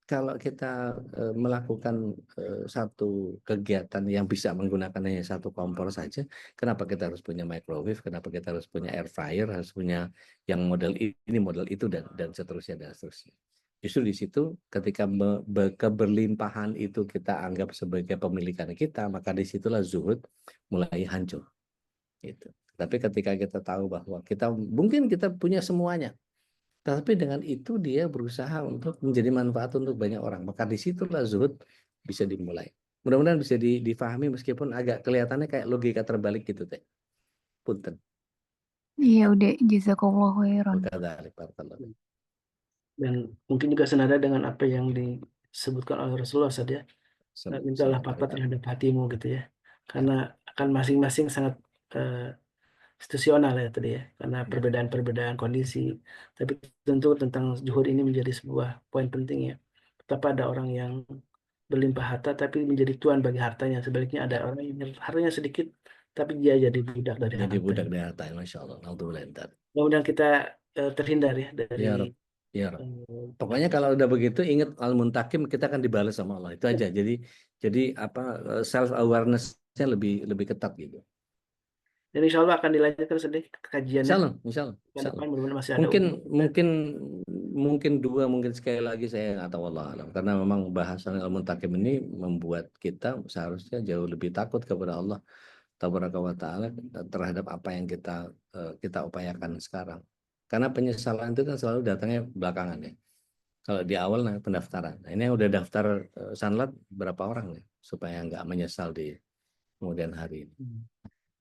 [SPEAKER 2] kalau kita melakukan satu kegiatan yang bisa menggunakan hanya satu kompor saja, kenapa kita harus punya microwave, kenapa kita harus punya air fryer, harus punya yang model ini, model itu, dan seterusnya, dan seterusnya. Justru di situ ketika keberlimpahan itu kita anggap sebagai pemilikan kita, maka disitulah zuhud mulai hancur. Gitu. Tapi ketika kita tahu bahwa mungkin kita punya semuanya, tapi dengan itu dia berusaha untuk menjadi manfaat untuk banyak orang. Maka disitulah zuhud bisa dimulai. Mudah-mudahan bisa difahami meskipun agak kelihatannya kayak logika terbalik gitu teh. Punten.
[SPEAKER 3] Iya udah, jazakallahu khairan.
[SPEAKER 1] Dan mungkin juga senada dengan apa yang disebutkan oleh Rasulullah saja. Mintalah papa terhadap hatimu gitu ya. Karena akan masing-masing sangat situasional ya tadi ya, karena perbedaan-perbedaan kondisi. Tapi tentu tentang zuhud ini menjadi sebuah poin penting ya. Betapa ada orang yang berlimpah harta tapi menjadi tuan bagi hartanya. Sebaliknya ada orang yang hartanya sedikit tapi dia jadi budak dari
[SPEAKER 2] Jadi
[SPEAKER 1] harta.
[SPEAKER 2] budak dari harta, Masya Allah.
[SPEAKER 1] Mudah-mudahan kita terhindar ya dari
[SPEAKER 2] Ya Rob. Ya Rob. Pokoknya kalau udah begitu ingat al-muntakim, kita akan dibalas sama Allah. Itu aja. Jadi apa, self awareness-nya lebih ketat gitu.
[SPEAKER 1] Dan insya Allah akan dilanjutkan sedikit kajiannya.
[SPEAKER 2] Insya Allah.
[SPEAKER 1] Mudah-mudahan masih ada
[SPEAKER 2] Mungkin dua, mungkin sekali lagi saya nggak tahu, Allah alam. Karena memang bahasan al-muntakim ini membuat kita seharusnya jauh lebih takut kepada Allah Tabaraka wa Ta'ala terhadap apa yang kita upayakan sekarang. Karena penyesalan itu kan selalu datangnya belakangan ya. Kalau di awal pendaftaran. Nah, ini yang udah daftar sanlat berapa orang nih supaya nggak menyesal di kemudian hari ini.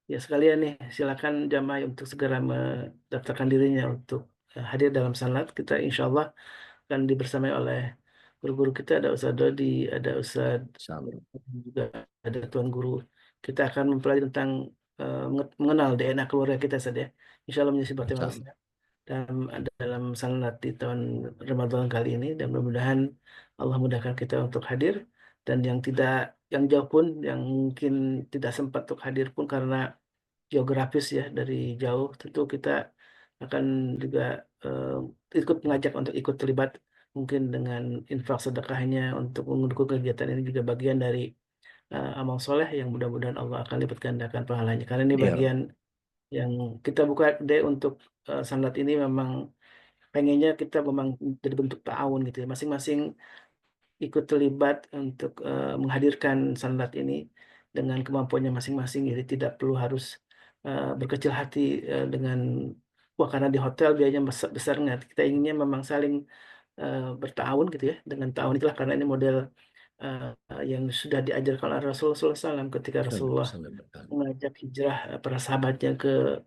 [SPEAKER 1] Ya sekalian nih, silakan jamaah untuk segera mendaftarkan dirinya untuk hadir dalam sanlat. Kita insya Allah akan dibersamai oleh guru-guru kita, ada Ustaz Dodi, ada Ustaz juga ada Tuan Guru. Kita akan mempelajari tentang mengenal DNA keluarga kita saja. Insya Allah menjadi sebuah tema besar dalam sanlat di tahun Ramadan kali ini, dan mudah-mudahan Allah mudahkan kita untuk hadir, dan yang jauh pun, yang mungkin tidak sempat untuk hadir pun karena geografis ya dari jauh, tentu kita akan juga ikut mengajak untuk ikut terlibat mungkin dengan infak sedekahnya untuk mendukung kegiatan ini, juga bagian dari amal soleh yang mudah-mudahan Allah akan lipat gandakan pahalanya, karena ini bagian yang kita buka deh untuk sanlat ini. Memang pengennya kita memang jadi bentuk ta'awun gitu ya, masing-masing ikut terlibat untuk menghadirkan sanlat ini dengan kemampuannya masing-masing. Jadi tidak perlu harus berkecil hati dengan wah karena di hotel biayanya besar nggak. Kita inginnya memang saling bertahun gitu ya. Dengan tahun itulah, karena ini model yang sudah diajarkan oleh Rasulullah SAW ketika Rasulullah mengajak hijrah para sahabatnya ke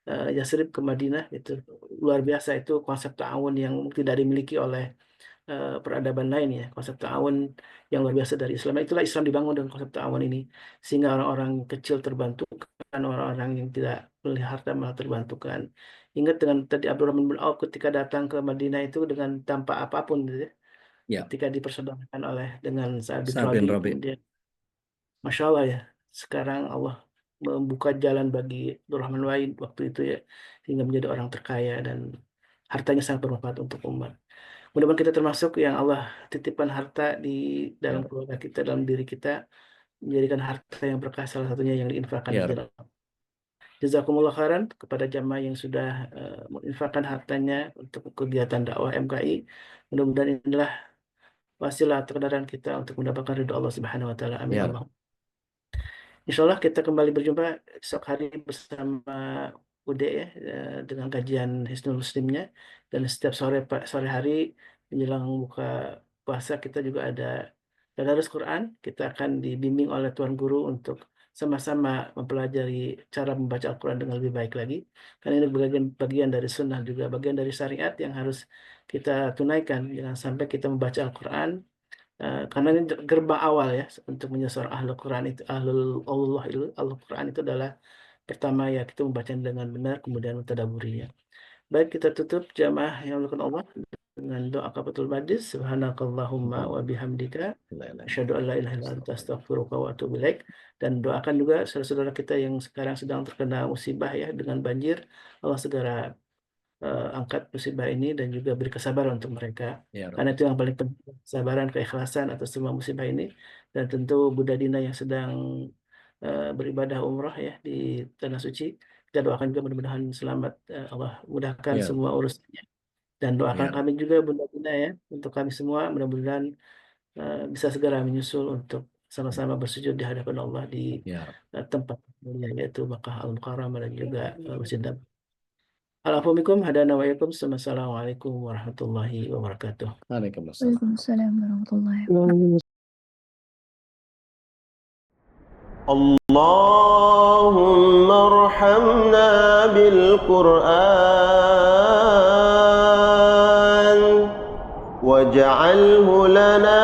[SPEAKER 1] Yasrib, ke Madinah itu. Luar biasa itu konsep ta'awun yang tidak dimiliki oleh peradaban lain ya, konsep ta'awun yang luar biasa dari Islam. Itulah Islam dibangun dengan konsep ta'awun ini, sehingga orang-orang kecil terbantukan, orang-orang yang tidak memiliki harta malah terbantukan. Ingat dengan tadi Abdurrahman bin Auf ketika datang ke Madinah itu dengan tanpa apapun gitu ya. Ketika dipersaudarakan dengan Sa'ad bin Rabi. Kemudian Masya Allah ya, sekarang Allah membuka jalan bagi Abdurrahman Wahid waktu itu ya, hingga menjadi orang terkaya dan hartanya sangat bermanfaat untuk umat. Mudah-mudahan kita termasuk yang Allah titipkan harta di dalam keluarga kita, dalam diri kita, menjadikan harta yang berkah, salah satunya yang diinfakkan di jalan. Jazakumullah khairan kepada jamaah yang sudah menginfakkan hartanya untuk kegiatan dakwah MKI. Mudah-mudahan inilah wasilah atau kendaraan kita untuk mendapatkan ridho Allah Subhanahu wa taala. Amin. Allah. Insya Allah kita kembali berjumpa esok hari bersama Ude ya, dengan kajian Hisnul Muslimnya, dan setiap sore hari menjelang buka puasa kita juga ada tadarus Quran. Kita akan dibimbing oleh Tuan Guru untuk sama-sama mempelajari cara membaca Al-Quran dengan lebih baik lagi. Karena ini bagian dari sunnah juga, bagian dari syariat yang harus kita tunaikan. Jangan sampai kita membaca Al-Quran, karena ini gerbang awal ya untuk menjadi seorang ahlul Quran itu, ahlul Quran itu adalah pertama ya kita membaca dengan benar, kemudian mentadaburinya. Baik, kita tutup jamaah yang dimuliakan Allah dengan doa kafatul majlis. Subhanakallahumma wa bihamdika asyhadu an la ilaha illa anta astaghfiruka wa atubu ilaik. Dan doakan juga saudara-saudara kita yang sekarang sedang terkena musibah ya dengan banjir, Allah segera angkat musibah ini dan juga beri kesabaran untuk mereka.
[SPEAKER 2] Ya
[SPEAKER 1] Karena
[SPEAKER 2] Rabbi.
[SPEAKER 1] itu yang paling penting, kesabaran, keikhlasan atas semua musibah ini. Dan tentu Bunda Dina yang sedang beribadah umrah ya di Tanah Suci, kita doakan juga mudah-mudahan selamat, Allah mudahkan
[SPEAKER 2] Ya Rabbi.
[SPEAKER 1] semua urusannya. Dan
[SPEAKER 2] Ya
[SPEAKER 1] doakan
[SPEAKER 2] Rabbi.
[SPEAKER 1] kami juga Bunda Dina ya, untuk kami semua mudah-mudahan bisa segera menyusul untuk sama-sama bersujud di hadapan Allah di
[SPEAKER 2] Ya Rabbi.
[SPEAKER 1] tempat mulia yaitu Makkah Al-Mukarramah dan juga Masjid Nabawi. Assalamualaikum Assalamualaikum warahmatullahi wabarakatuh.
[SPEAKER 2] Waalaikumsalam.
[SPEAKER 3] Waalaikumsalam warahmatullahi wabarakatuh.
[SPEAKER 5] اللهم ارحمنا بالقرآن واجعله لنا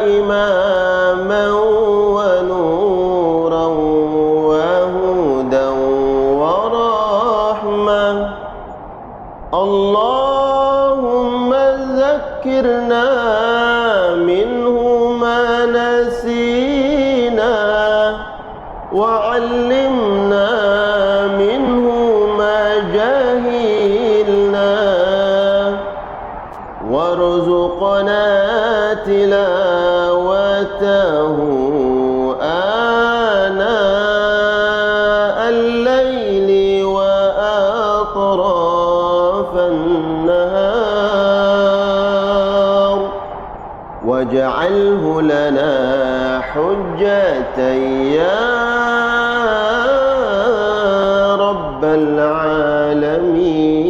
[SPEAKER 5] إماما ونورا وهدى ورحمة. اللهم ذكرنا منه ما نسينا وعلمنا منه ما جهلنا وارزقنا تلاوته آناء الليل وأطراف النهار واجعله لنا حجة يا رب العالمين.